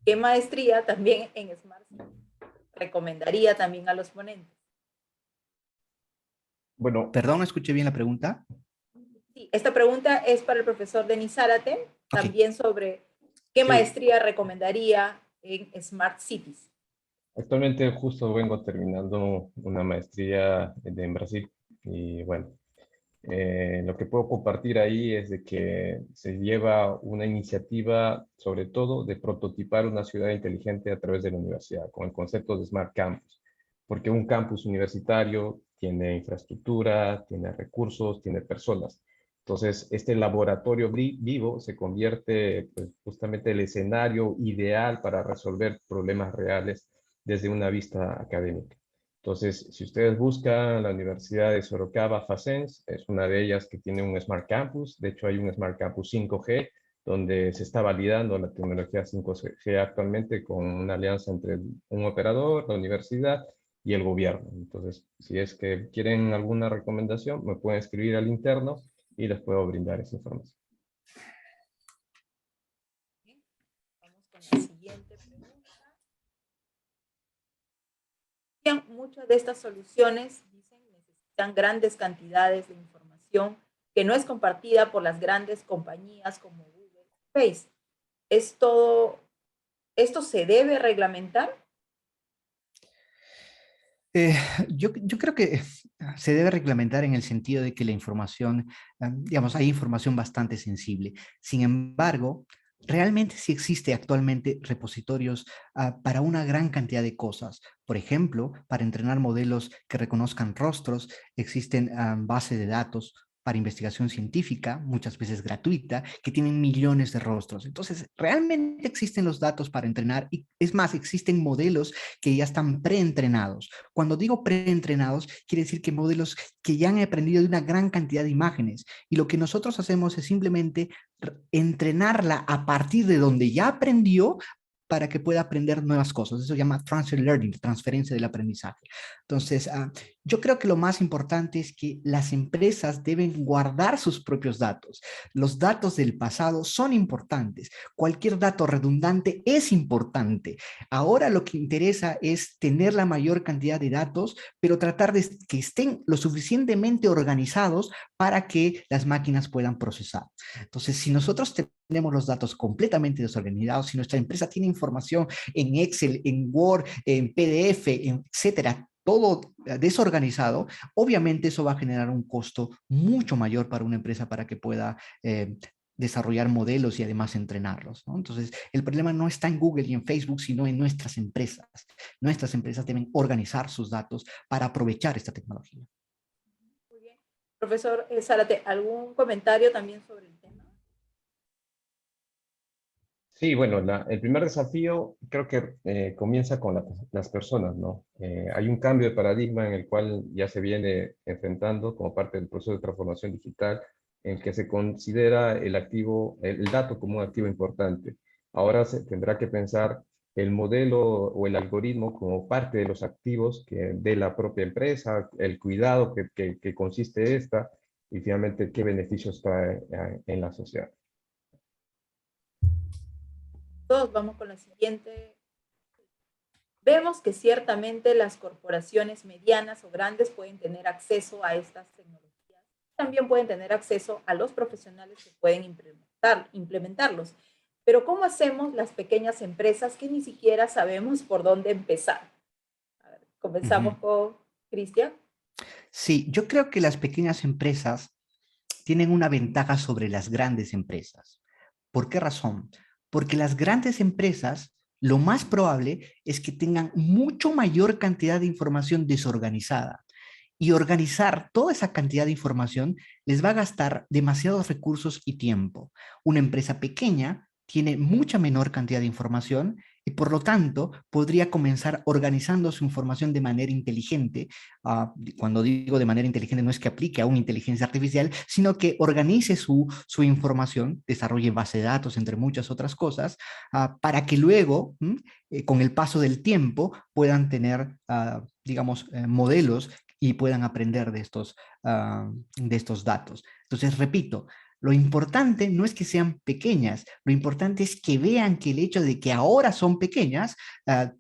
¿Qué maestría también en Smart City recomendaría también a los ponentes? Bueno, Perdón, no escuché bien la pregunta. Sí, esta pregunta es para el profesor Denis Zárate, Ok. también sobre qué sí, maestría recomendaría en Smart Cities. actualmente justo vengo terminando una maestría en Brasil y bueno, lo que puedo compartir ahí es de que se lleva una iniciativa, sobre todo, de prototipar una ciudad inteligente a través de la universidad, con el concepto de Smart Campus, porque un campus universitario tiene infraestructura, tiene recursos, tiene personas. Entonces, este laboratorio vivo se convierte pues, justamente el escenario ideal para resolver problemas reales desde una vista académica. Entonces, si ustedes buscan la Universidad de Sorocaba Facens, es una de ellas que tiene un Smart Campus. De hecho, hay un Smart Campus 5G, donde se está validando la tecnología 5G actualmente con una alianza entre un operador, la universidad y el gobierno. Entonces, si es que quieren alguna recomendación, me pueden escribir al interno y les puedo brindar esa información. Bien, vamos con la siguiente pregunta. Bien, muchas de estas soluciones, dicen, necesitan grandes cantidades de información que no es compartida por las grandes compañías como Google, Facebook. ¿Esto se debe reglamentar? Eh, yo creo que se debe reglamentar en el sentido de que la información, digamos, hay información bastante sensible. Sin embargo, realmente sí existe actualmente repositorios para una gran cantidad de cosas. Por ejemplo, para entrenar modelos que reconozcan rostros, existen bases de datos para investigación científica, muchas veces gratuita, que tienen millones de rostros. Entonces, realmente existen los datos para entrenar y es más, existen modelos que ya están preentrenados. Cuando digo preentrenados, quiere decir que modelos que ya han aprendido de una gran cantidad de imágenes y lo que nosotros hacemos es simplemente entrenarla a partir de donde ya aprendió para que pueda aprender nuevas cosas. Eso se llama transfer learning, transferencia del aprendizaje. Entonces, yo creo que lo más importante es que las empresas deben guardar sus propios datos. Los datos del pasado son importantes. Cualquier dato redundante es importante. Ahora lo que interesa es tener la mayor cantidad de datos, pero tratar de que estén lo suficientemente organizados para que las máquinas puedan procesar. Entonces, si nosotros tenemos los datos completamente desorganizados, si nuestra empresa tiene información en Excel, en Word, en PDF, etcétera, todo desorganizado, obviamente eso va a generar un costo mucho mayor para una empresa para que pueda desarrollar modelos y además entrenarlos, ¿no? Entonces, el problema no está en Google y en Facebook, sino en nuestras empresas. Nuestras empresas deben organizar sus datos para aprovechar esta tecnología. Muy bien. Profesor Zárate, ¿algún comentario también sobre el tema? Sí, bueno, el primer desafío creo que comienza con las personas, ¿no? Hay un cambio de paradigma en el cual ya se viene enfrentando como parte del proceso de transformación digital, en que se considera el activo, el dato como un activo importante. Ahora se tendrá que pensar el modelo o el algoritmo como parte de los activos de la propia empresa, el cuidado que consiste esta y finalmente qué beneficios trae en la sociedad. Todos vamos con la siguiente. Vemos que ciertamente las corporaciones medianas o grandes pueden tener acceso a estas tecnologías. También pueden tener acceso a los profesionales que pueden implementarlos. Pero ¿cómo hacemos las pequeñas empresas que ni siquiera sabemos por dónde empezar? A ver, comenzamos con Cristian. Sí, yo creo que las pequeñas empresas tienen una ventaja sobre las grandes empresas. ¿Por qué razón? Porque las grandes empresas, lo más probable es que tengan mucho mayor cantidad de información desorganizada. Y organizar toda esa cantidad de información les va a gastar demasiados recursos y tiempo. Una empresa pequeña tiene mucha menor cantidad de información y por lo tanto podría comenzar organizando su información de manera inteligente. Cuando digo de manera inteligente no es que aplique a una inteligencia artificial, sino que organice su información, desarrolle base de datos, entre muchas otras cosas, para que luego, con el paso del tiempo, puedan tener, digamos, modelos y puedan aprender de estos datos. Entonces, repito, lo importante no es que sean pequeñas, lo importante es que vean que el hecho de que ahora son pequeñas,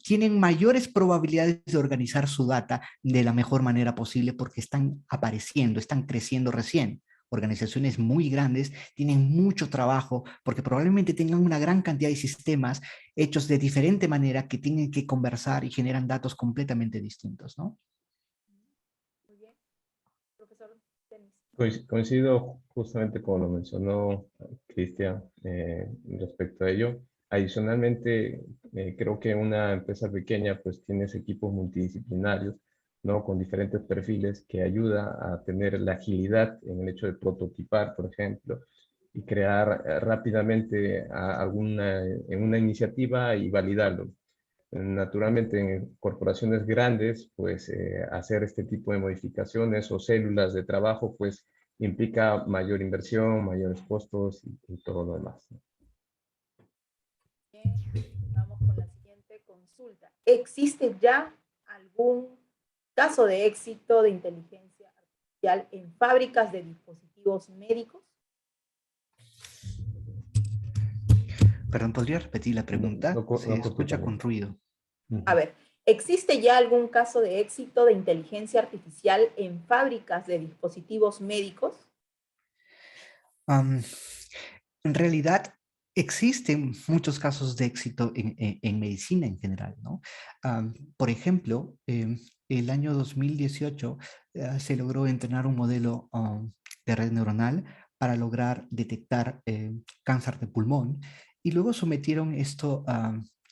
tienen mayores probabilidades de organizar su data de la mejor manera posible porque están apareciendo, están creciendo recién. Organizaciones muy grandes tienen mucho trabajo porque probablemente tengan una gran cantidad de sistemas hechos de diferente manera que tienen que conversar y generan datos completamente distintos, ¿no? Muy bien. Profesor Denis. Coincido justamente como lo mencionó Cristian respecto a ello. Adicionalmente, creo que una empresa pequeña pues tienes equipos multidisciplinarios, ¿no? Con diferentes perfiles que ayuda a tener la agilidad en el hecho de prototipar, por ejemplo, y crear rápidamente en una iniciativa y validarlo. Naturalmente, en corporaciones grandes, pues hacer este tipo de modificaciones o células de trabajo, pues implica mayor inversión, mayores costos y todo lo demás, ¿no? Bien, vamos con la siguiente consulta. ¿Existe ya algún caso de éxito de inteligencia artificial en fábricas de dispositivos médicos? Perdón, ¿podría repetir la pregunta? Se No escucha completamente. con ruido. A ver, ¿existe ya algún caso de éxito de inteligencia artificial en fábricas de dispositivos médicos? Um, en realidad, existen muchos casos de éxito en medicina en general, ¿no? Por ejemplo, el año 2018 se logró entrenar un modelo de red neuronal para lograr detectar cáncer de pulmón y luego sometieron esto,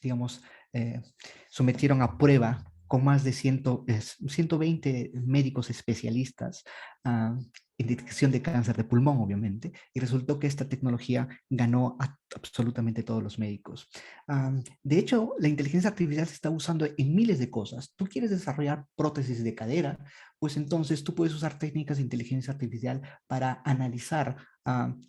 digamos, eh, sometieron a prueba con más de 120 médicos especialistas en detección de cáncer de pulmón, obviamente, y resultó que esta tecnología ganó a absolutamente todos los médicos. De hecho, la inteligencia artificial se está usando en miles de cosas. Tú quieres desarrollar prótesis de cadera, pues entonces tú puedes usar técnicas de inteligencia artificial para analizar,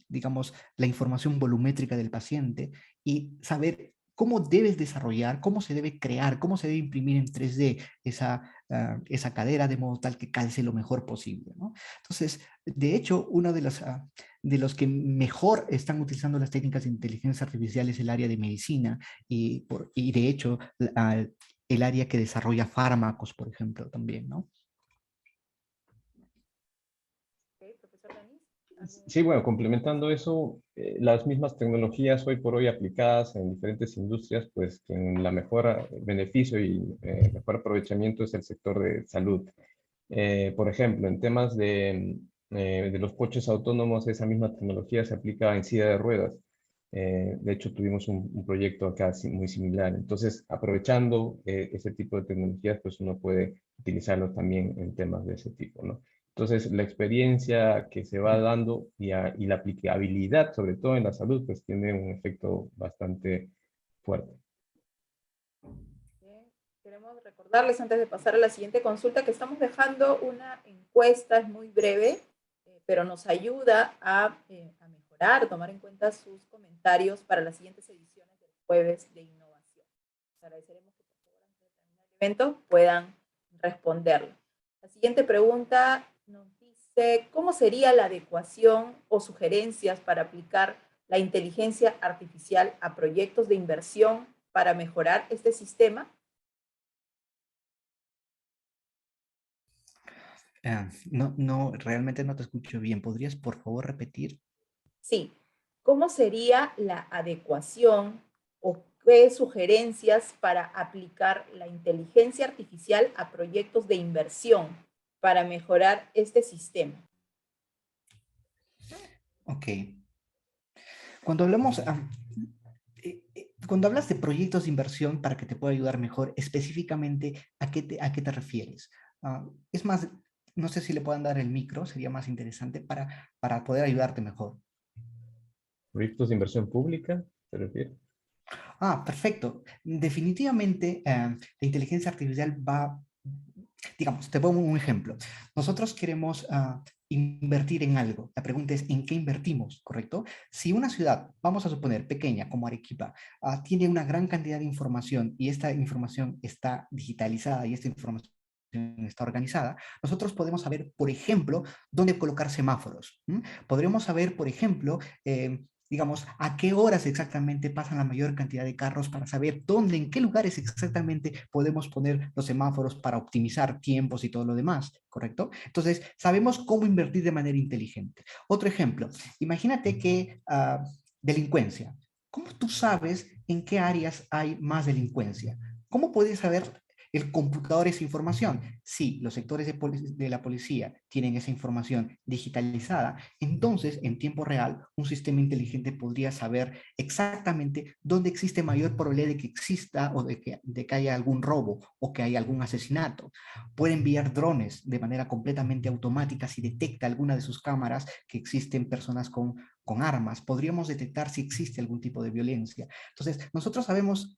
digamos, la información volumétrica del paciente y saber cómo debes desarrollar, cómo se debe crear, cómo se debe imprimir en 3D esa cadera de modo tal que calce lo mejor posible, ¿no? Entonces, de hecho, uno de los que mejor están utilizando las técnicas de inteligencia artificial es el área de medicina y de hecho el área que desarrolla fármacos, por ejemplo, también, ¿no? Okay, profesor Denis, ¿algún... Sí, bueno, complementando eso, las mismas tecnologías hoy por hoy aplicadas en diferentes industrias, pues que en la mejor beneficio y mejor aprovechamiento es el sector de salud. Por ejemplo, en temas de los coches autónomos, esa misma tecnología se aplica en silla de ruedas. De hecho, tuvimos un proyecto acá muy similar. Entonces, aprovechando ese tipo de tecnologías, pues uno puede utilizarlos también en temas de ese tipo, ¿no? Entonces, la experiencia que se va dando y la aplicabilidad, sobre todo en la salud, pues tiene un efecto bastante fuerte. Bien, queremos recordarles antes de pasar a la siguiente consulta que estamos dejando una encuesta, es muy breve, pero nos ayuda a mejorar, tomar en cuenta sus comentarios para las siguientes ediciones del Jueves de Innovación. Les agradeceremos que por favor antes de terminar el evento puedan responderlo. La siguiente pregunta nos dice, ¿cómo sería la adecuación o sugerencias para aplicar la inteligencia artificial a proyectos de inversión para mejorar este sistema? No, realmente no te escucho bien. ¿Podrías, por favor, repetir? Sí. ¿Cómo sería la adecuación o qué sugerencias para aplicar la inteligencia artificial a proyectos de inversión para mejorar este sistema? Ok. Cuando hablamos, cuando hablas de proyectos de inversión para que te pueda ayudar mejor, específicamente, a qué te refieres? Es más, no sé si le puedan dar el micro, sería más interesante para poder ayudarte mejor. ¿Proyectos de inversión pública, se refiere? Perfecto. Definitivamente, la inteligencia artificial va, digamos, te pongo un ejemplo. Nosotros queremos invertir en algo. La pregunta es, ¿en qué invertimos? ¿Correcto? Si una ciudad, vamos a suponer, pequeña como Arequipa, tiene una gran cantidad de información y esta información está digitalizada y esta información está organizada, nosotros podemos saber, por ejemplo, dónde colocar semáforos. Podremos saber, por ejemplo, digamos, a qué horas exactamente pasan la mayor cantidad de carros para saber dónde, en qué lugares exactamente podemos poner los semáforos para optimizar tiempos y todo lo demás, ¿correcto? Entonces, sabemos cómo invertir de manera inteligente. Otro ejemplo, imagínate que delincuencia. ¿Cómo tú sabes en qué áreas hay más delincuencia? ¿Cómo puedes saber el computador esa información? Si los sectores de la policía tienen esa información digitalizada, entonces en tiempo real un sistema inteligente podría saber exactamente dónde existe mayor probabilidad de que exista o de que haya algún robo o que haya algún asesinato. Puede enviar drones de manera completamente automática si detecta alguna de sus cámaras que existen personas con armas. Podríamos detectar si existe algún tipo de violencia. Entonces, nosotros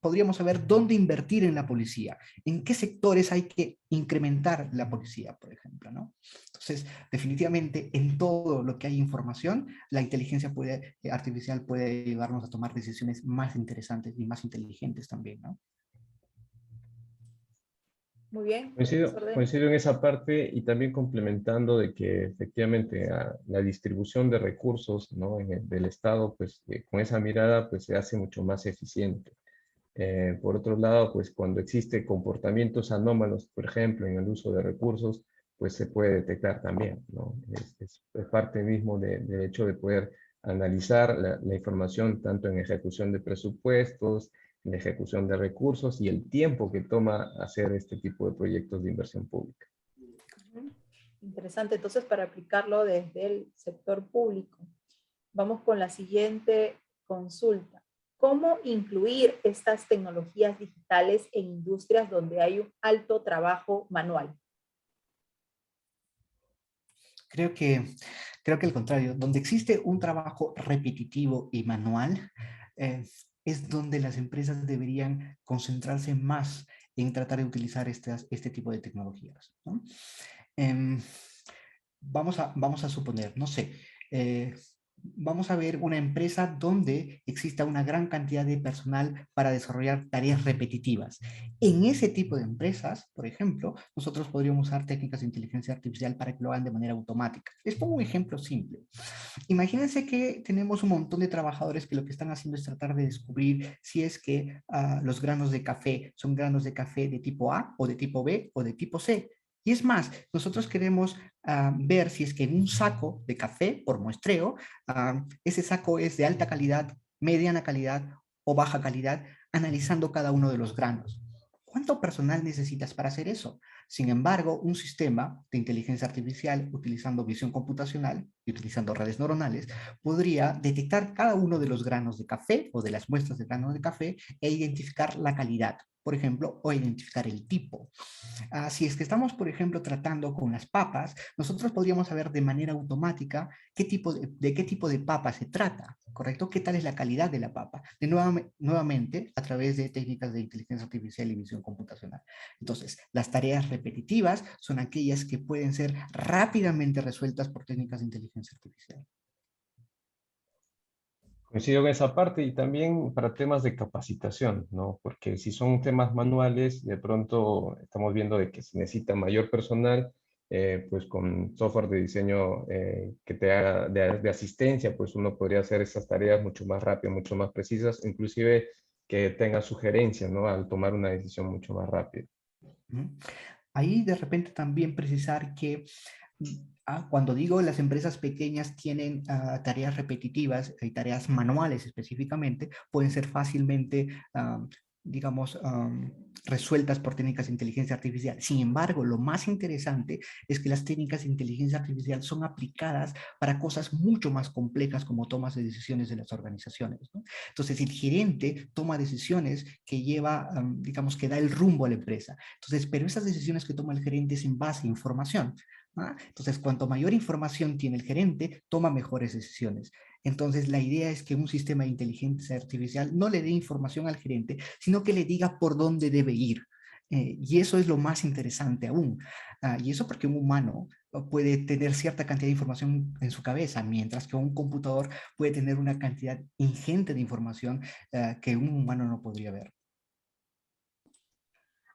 podríamos saber dónde invertir en la policía, en qué sectores hay que incrementar la policía, por ejemplo, ¿no? Entonces, definitivamente, en todo lo que hay información, la inteligencia artificial puede ayudarnos a tomar decisiones más interesantes y más inteligentes también, ¿no? Muy bien, Coincido, profesor Denis. coincido en esa parte y también complementando de que efectivamente la distribución de recursos, ¿no? Del Estado, pues con esa mirada pues se hace mucho más eficiente. Por otro lado, pues cuando existe comportamientos anómalos, por ejemplo, en el uso de recursos, pues se puede detectar también, ¿no? Es parte mismo del hecho de poder analizar la información tanto en ejecución de presupuestos, en ejecución de recursos y el tiempo que toma hacer este tipo de proyectos de inversión pública. Interesante, entonces, para aplicarlo desde el sector público. Vamos con la siguiente consulta. ¿Cómo incluir estas tecnologías digitales en industrias donde hay un alto trabajo manual? Creo que al contrario, donde existe un trabajo repetitivo y manual, es donde las empresas deberían concentrarse más en tratar de utilizar este tipo de tecnologías, ¿no? Em, vamos a suponer, no sé, vamos a ver una empresa donde exista una gran cantidad de personal para desarrollar tareas repetitivas. En ese tipo de empresas, por ejemplo, nosotros podríamos usar técnicas de inteligencia artificial para que lo hagan de manera automática. Les pongo un ejemplo simple. Imagínense que tenemos un montón de trabajadores que lo que están haciendo es tratar de descubrir si es que los granos de café son granos de café de tipo A o de tipo B o de tipo C. Y es más, nosotros queremos ver si es que en un saco de café por muestreo, ese saco es de alta calidad, mediana calidad o baja calidad, analizando cada uno de los granos. ¿Cuánto personal necesitas para hacer eso? Sin embargo, un sistema de inteligencia artificial utilizando visión computacional y utilizando redes neuronales podría detectar cada uno de los granos de café o de las muestras de granos de café e identificar la calidad, por ejemplo, o identificar el tipo. Si es que estamos, por ejemplo, tratando con las papas, nosotros podríamos saber de manera automática de qué tipo de papa se trata, ¿correcto? ¿Qué tal es la calidad de la papa? Nuevamente, a través de técnicas de inteligencia artificial y visión computacional. Entonces, las tareas repetitivas son aquellas que pueden ser rápidamente resueltas por técnicas de inteligencia artificial. Coincido en esa parte y también para temas de capacitación, ¿no? Porque si son temas manuales, de pronto estamos viendo de que se necesita mayor personal, pues con software de diseño que te haga de asistencia, pues uno podría hacer esas tareas mucho más rápido, mucho más precisas, inclusive que tenga sugerencias, ¿no? Al tomar una decisión mucho más rápida. Ahí de repente también precisar que cuando digo las empresas pequeñas tienen tareas repetitivas y tareas manuales específicamente, pueden ser fácilmente, digamos, resueltas por técnicas de inteligencia artificial. Sin embargo, lo más interesante es que las técnicas de inteligencia artificial son aplicadas para cosas mucho más complejas como tomas de decisiones de las organizaciones, ¿no? Entonces, el gerente toma decisiones que lleva, digamos, que da el rumbo a la empresa. Entonces, pero esas decisiones que toma el gerente es en base a información. ¿ah? Entonces, cuanto mayor información tiene el gerente, toma mejores decisiones. Entonces, la idea es que un sistema de inteligencia artificial no le dé información al gerente, sino que le diga por dónde debe ir. Y eso es lo más interesante aún. Y eso porque un humano puede tener cierta cantidad de información en su cabeza, mientras que un computador puede tener una cantidad ingente de información que un humano no podría ver.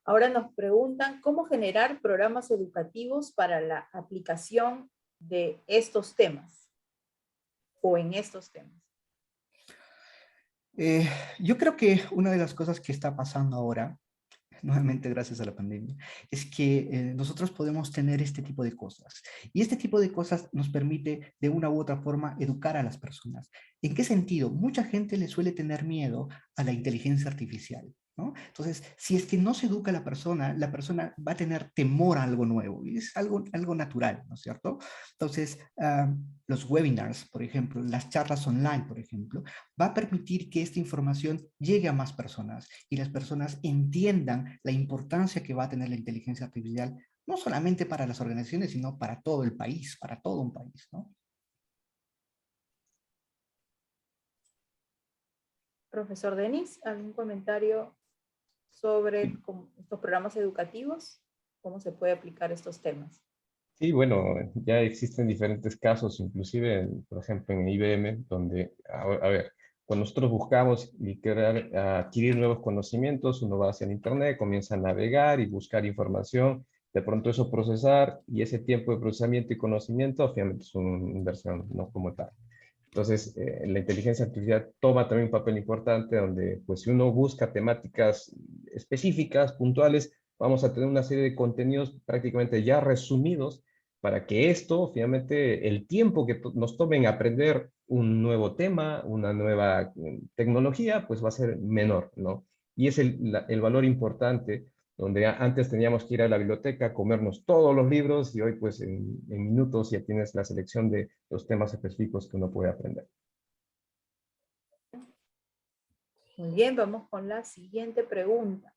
Ahora nos preguntan cómo generar programas educativos para la aplicación de estos temas o en estos temas. Yo creo que una de las cosas que está pasando ahora, nuevamente gracias a la pandemia, es que nosotros podemos tener este tipo de cosas. Y este tipo de cosas nos permite de una u otra forma educar a las personas. ¿En qué sentido? Mucha gente le suele tener miedo a la inteligencia artificial, ¿no? Entonces, si es que no se educa a la persona va a tener temor a algo nuevo. Y es algo natural, ¿no es cierto? Entonces, los webinars, por ejemplo, las charlas online, por ejemplo, va a permitir que esta información llegue a más personas y las personas entiendan la importancia que va a tener la inteligencia artificial, no solamente para las organizaciones, sino para todo el país, para todo un país, ¿no? Profesor Denis, ¿algún comentario sobre estos programas educativos? ¿Cómo se puede aplicar estos temas? Sí, bueno, ya existen diferentes casos, inclusive, por ejemplo, en IBM, donde, a ver, cuando nosotros buscamos y querer adquirir nuevos conocimientos, uno va hacia el Internet, comienza a navegar y buscar información, de pronto eso procesar, y ese tiempo de procesamiento y conocimiento, obviamente es una inversión, no como tal. Entonces, la inteligencia artificial toma también un papel importante donde, pues, si uno busca temáticas específicas, puntuales, vamos a tener una serie de contenidos prácticamente ya resumidos para que esto, finalmente, el tiempo que nos tome en aprender un nuevo tema, una nueva tecnología, pues va a ser menor, ¿no? Y es el valor importante, donde antes teníamos que ir a la biblioteca, comernos todos los libros, y hoy, pues, en minutos ya tienes la selección de los temas específicos que uno puede aprender. Muy bien, vamos con la siguiente pregunta.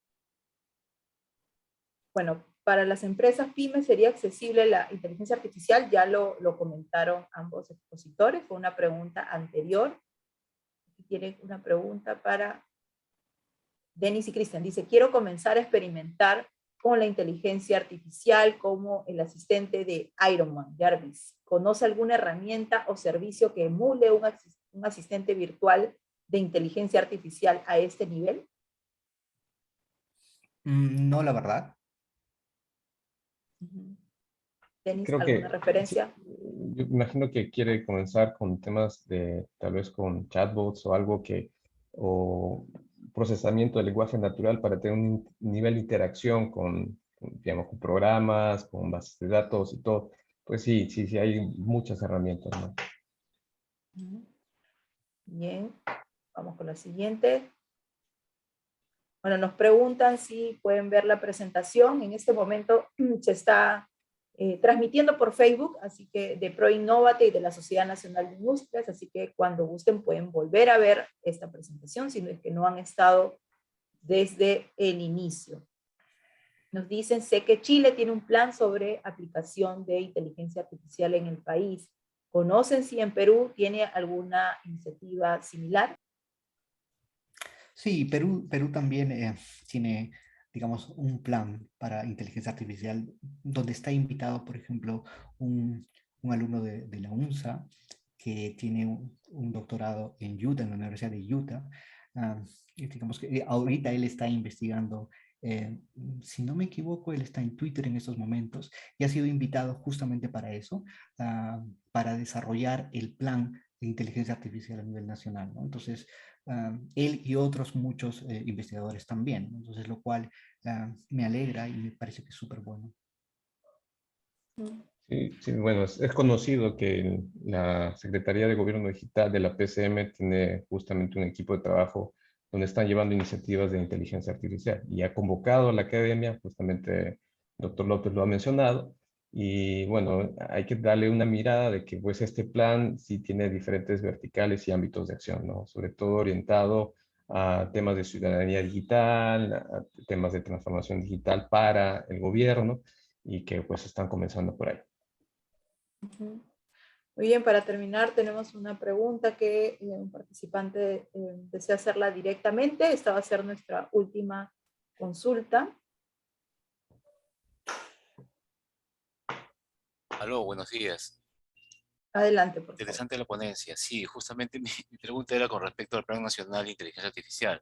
Bueno, para las empresas pymes sería accesible la inteligencia artificial, ya lo comentaron ambos expositores, fue una pregunta anterior. Aquí tienen una pregunta para Denis y Cristian. Dice, quiero comenzar a experimentar con la inteligencia artificial como el asistente de Iron Man, Jarvis. ¿Conoce alguna herramienta o servicio que emule un asistente virtual de inteligencia artificial a este nivel? No, la verdad. Denis, Creo ¿alguna que, referencia? yo imagino que quiere comenzar con temas de, tal vez con chatbots o algo que, o procesamiento del lenguaje natural para tener un nivel de interacción digamos, con programas, con bases de datos y todo. Pues sí, sí, sí, hay muchas herramientas, ¿no? Bien, vamos con la siguiente. Bueno, nos preguntan si pueden ver la presentación. En este momento se está transmitiendo por Facebook, así que de ProInnovate y de la Sociedad Nacional de Industrias, así que cuando gusten pueden volver a ver esta presentación, si no es que no han estado desde el inicio. Nos dicen, sé que Chile tiene un plan sobre aplicación de inteligencia artificial en el país. ¿Conocen si en Perú tiene alguna iniciativa similar? Sí, Perú también tiene, digamos, un plan para inteligencia artificial donde está invitado, por ejemplo, un alumno de la UNSA que tiene un doctorado en Utah, en la Universidad de Utah. Y digamos que ahorita él está investigando, si no me equivoco, él está en Twitter en estos momentos y ha sido invitado justamente para eso, para desarrollar el plan de inteligencia artificial a nivel nacional, ¿no? Entonces, él y otros muchos investigadores también, ¿no? Entonces, lo cual me alegra y me parece que es súper bueno. Sí, sí, bueno, es conocido que la Secretaría de Gobierno Digital de la PCM tiene justamente un equipo de trabajo donde están llevando iniciativas de inteligencia artificial y ha convocado a la academia, justamente el doctor López lo ha mencionado, y bueno, hay que darle una mirada de que pues este plan sí tiene diferentes verticales y ámbitos de acción, ¿no? Sobre todo orientado a temas de ciudadanía digital, a temas de transformación digital para el gobierno y que pues están comenzando por ahí. Ujú. Muy bien, para terminar tenemos una pregunta que un participante desea hacerla directamente. Esta va a ser nuestra última consulta. Aló, buenos días. Adelante, por favor. Interesante la ponencia. Sí, justamente mi pregunta era con respecto al Plan Nacional de Inteligencia Artificial.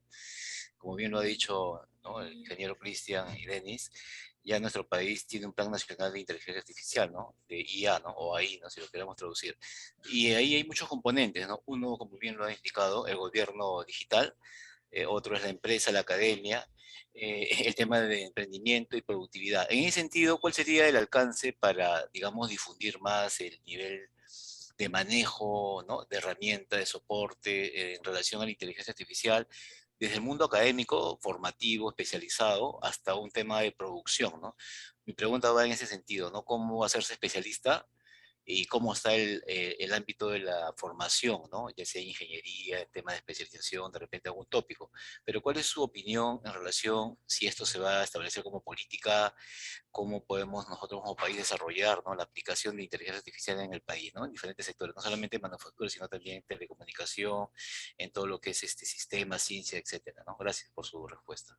Como bien lo ha dicho, ¿no?, el ingeniero Cristian y Denis, ya nuestro país tiene un Plan Nacional de Inteligencia Artificial, ¿no? De IA, ¿no? O AI, ¿no?, si lo queremos traducir. Y ahí hay muchos componentes, ¿no? Uno, como bien lo ha indicado, el gobierno digital. Otro es la empresa, la academia, el tema de emprendimiento y productividad. En ese sentido, ¿cuál sería el alcance para, digamos, difundir más el nivel de manejo, ¿no?, de herramientas, de soporte en relación a la inteligencia artificial, desde el mundo académico, formativo, especializado, hasta un tema de producción, ¿no? Mi pregunta va en ese sentido, ¿no? ¿Cómo hacerse especialista y cómo está el ámbito de la formación, ¿no? Ya sea ingeniería, el tema de especialización, de repente algún tópico? Pero ¿cuál es su opinión en relación si esto se va a establecer como política? ¿Cómo podemos nosotros como país desarrollar, ¿no?, la aplicación de inteligencia artificial en el país, ¿no?, en diferentes sectores, no solamente en manufactura, sino también en telecomunicación, en todo lo que es este sistema, ciencia, etcétera, ¿no? Gracias por su respuesta.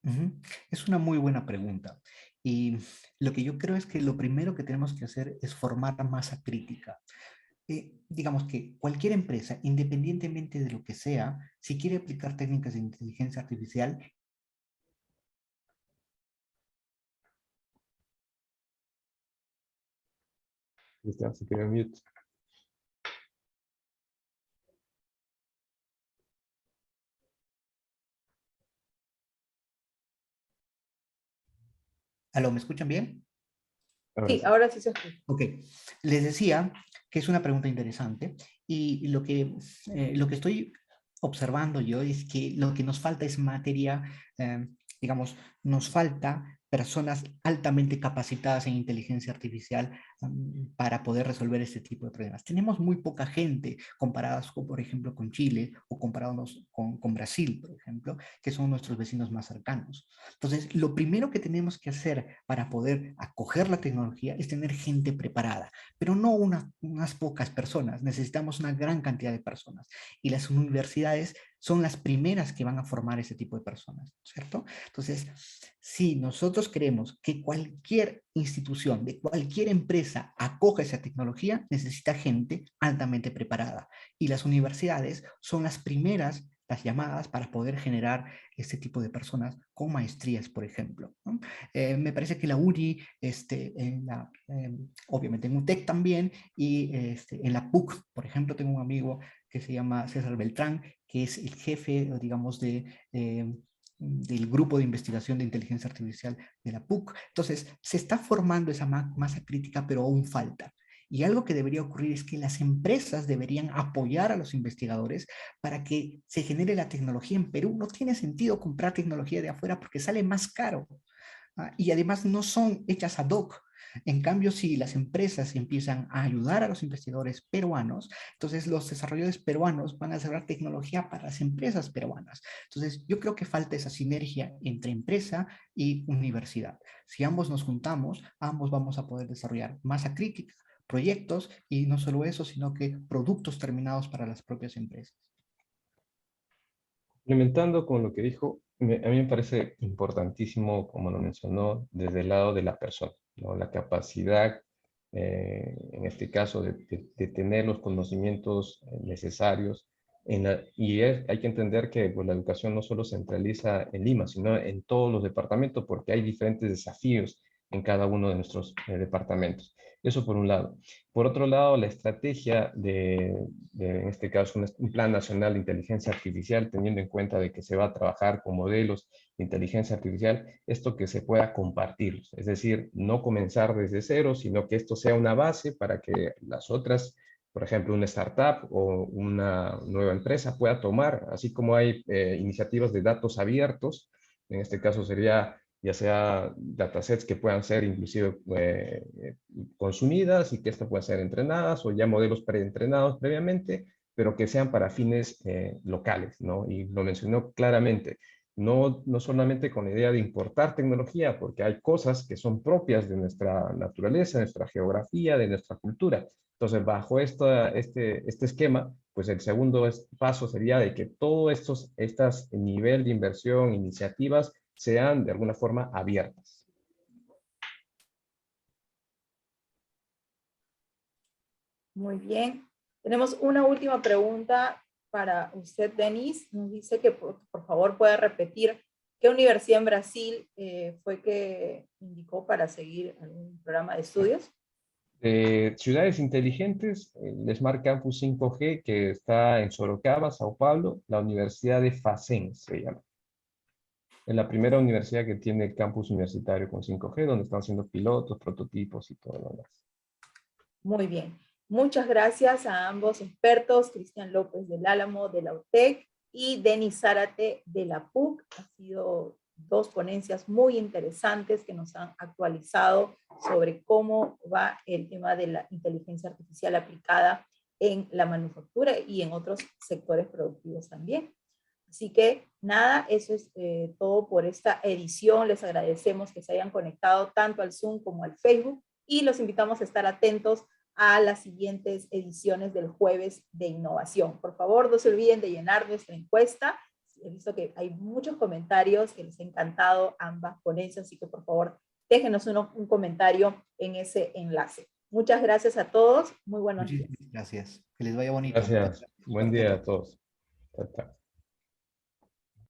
Ujú. Es una muy buena pregunta. Y lo que yo creo es que lo primero que tenemos que hacer es formar masa crítica. Digamos que cualquier empresa, independientemente de lo que sea, si quiere aplicar técnicas de inteligencia artificial, Cristian, se quedó en mute. ¿aló, me escuchan bien? Ahora Sí, sí. ahora sí se escucha. Ok, les decía que es una pregunta interesante y lo que estoy observando yo es que lo que nos falta es materia, digamos, nos falta personas altamente capacitadas en inteligencia artificial para poder resolver este tipo de problemas. Tenemos muy poca gente comparadas, con, por ejemplo, con Chile o comparados con Brasil, por ejemplo, que son nuestros vecinos más cercanos. Entonces, lo primero que tenemos que hacer para poder acoger la tecnología es tener gente preparada, pero no unas pocas personas, necesitamos una gran cantidad de personas. Y las universidades son las primeras que van a formar ese tipo de personas, ¿cierto? Entonces, si nosotros queremos que cualquier institución, de cualquier empresa acoja esa tecnología, necesita gente altamente preparada. Y las universidades son las primeras, las llamadas para poder generar este tipo de personas con maestrías, por ejemplo, ¿no? Me parece que la UNI, obviamente en UTEC también, y en la PUC, por ejemplo, tengo un amigo que se llama César Beltrán, que es el jefe, digamos, del grupo de investigación de inteligencia artificial de la PUC. Entonces, se está formando esa masa crítica, pero aún falta. Y algo que debería ocurrir es que las empresas deberían apoyar a los investigadores para que se genere la tecnología en Perú. No tiene sentido comprar tecnología de afuera porque sale más caro. Y además no son hechas ad hoc. En cambio, si las empresas empiezan a ayudar a los investigadores peruanos, entonces los desarrolladores peruanos van a desarrollar tecnología para las empresas peruanas. Entonces, yo creo que falta esa sinergia entre empresa y universidad. Si ambos nos juntamos, ambos vamos a poder desarrollar masa crítica, proyectos y no solo eso, sino que productos terminados para las propias empresas. Complementando con lo que dijo, a mí me parece importantísimo, como lo mencionó, desde el lado de la persona, ¿no? La capacidad, en este caso, de tener los conocimientos necesarios. Hay que entender que pues, la educación no solo se centraliza en Lima, sino en todos los departamentos, porque hay diferentes desafíos en cada uno de nuestros departamentos. Eso por un lado. Por otro lado, la estrategia en este caso, un plan nacional de inteligencia artificial, teniendo en cuenta de que se va a trabajar con modelos de inteligencia artificial, esto que se pueda compartir, es decir, no comenzar desde cero, sino que esto sea una base para que las otras, por ejemplo, una startup o una nueva empresa pueda tomar, así como hay iniciativas de datos abiertos, en este caso sería ya sea datasets que puedan ser inclusive consumidas y que estas puedan ser entrenadas o ya modelos preentrenados previamente, pero que sean para fines locales, ¿no? Y lo mencionó claramente, no solamente con la idea de importar tecnología, porque hay cosas que son propias de nuestra naturaleza, de nuestra geografía, de nuestra cultura. Entonces, bajo este esquema, pues el segundo paso sería de que todo estas nivel de inversión, iniciativas, sean de alguna forma abiertas. Muy bien. Tenemos una última pregunta para usted, Denis. Nos dice que por favor pueda repetir qué universidad en Brasil fue que indicó para seguir algún programa de estudios. Ciudades inteligentes, el Smart Campus 5G que está en Sorocaba, Sao Paulo, la Universidad de Facen se llama. Es la primera universidad que tiene el campus universitario con 5G, donde están haciendo pilotos, prototipos y todo lo demás. Muy bien. Muchas gracias a ambos expertos, Cristian López del Álamo de la UTEC y Denis Zárate de la PUC. Han sido dos ponencias muy interesantes que nos han actualizado sobre cómo va el tema de la inteligencia artificial aplicada en la manufactura y en otros sectores productivos también. Así que nada, eso es todo por esta edición. Les agradecemos que se hayan conectado tanto al Zoom como al Facebook y los invitamos a estar atentos a las siguientes ediciones del Jueves de Innovación. Por favor, no se olviden de llenar nuestra encuesta. He visto que hay muchos comentarios que les ha encantado ambas ponencias, así que por favor, déjenos un comentario en ese enlace. Muchas gracias a todos. Muy buenos días. Muchísimas gracias. Que les vaya bonito. Gracias. Buen día a todos. Chao, chao.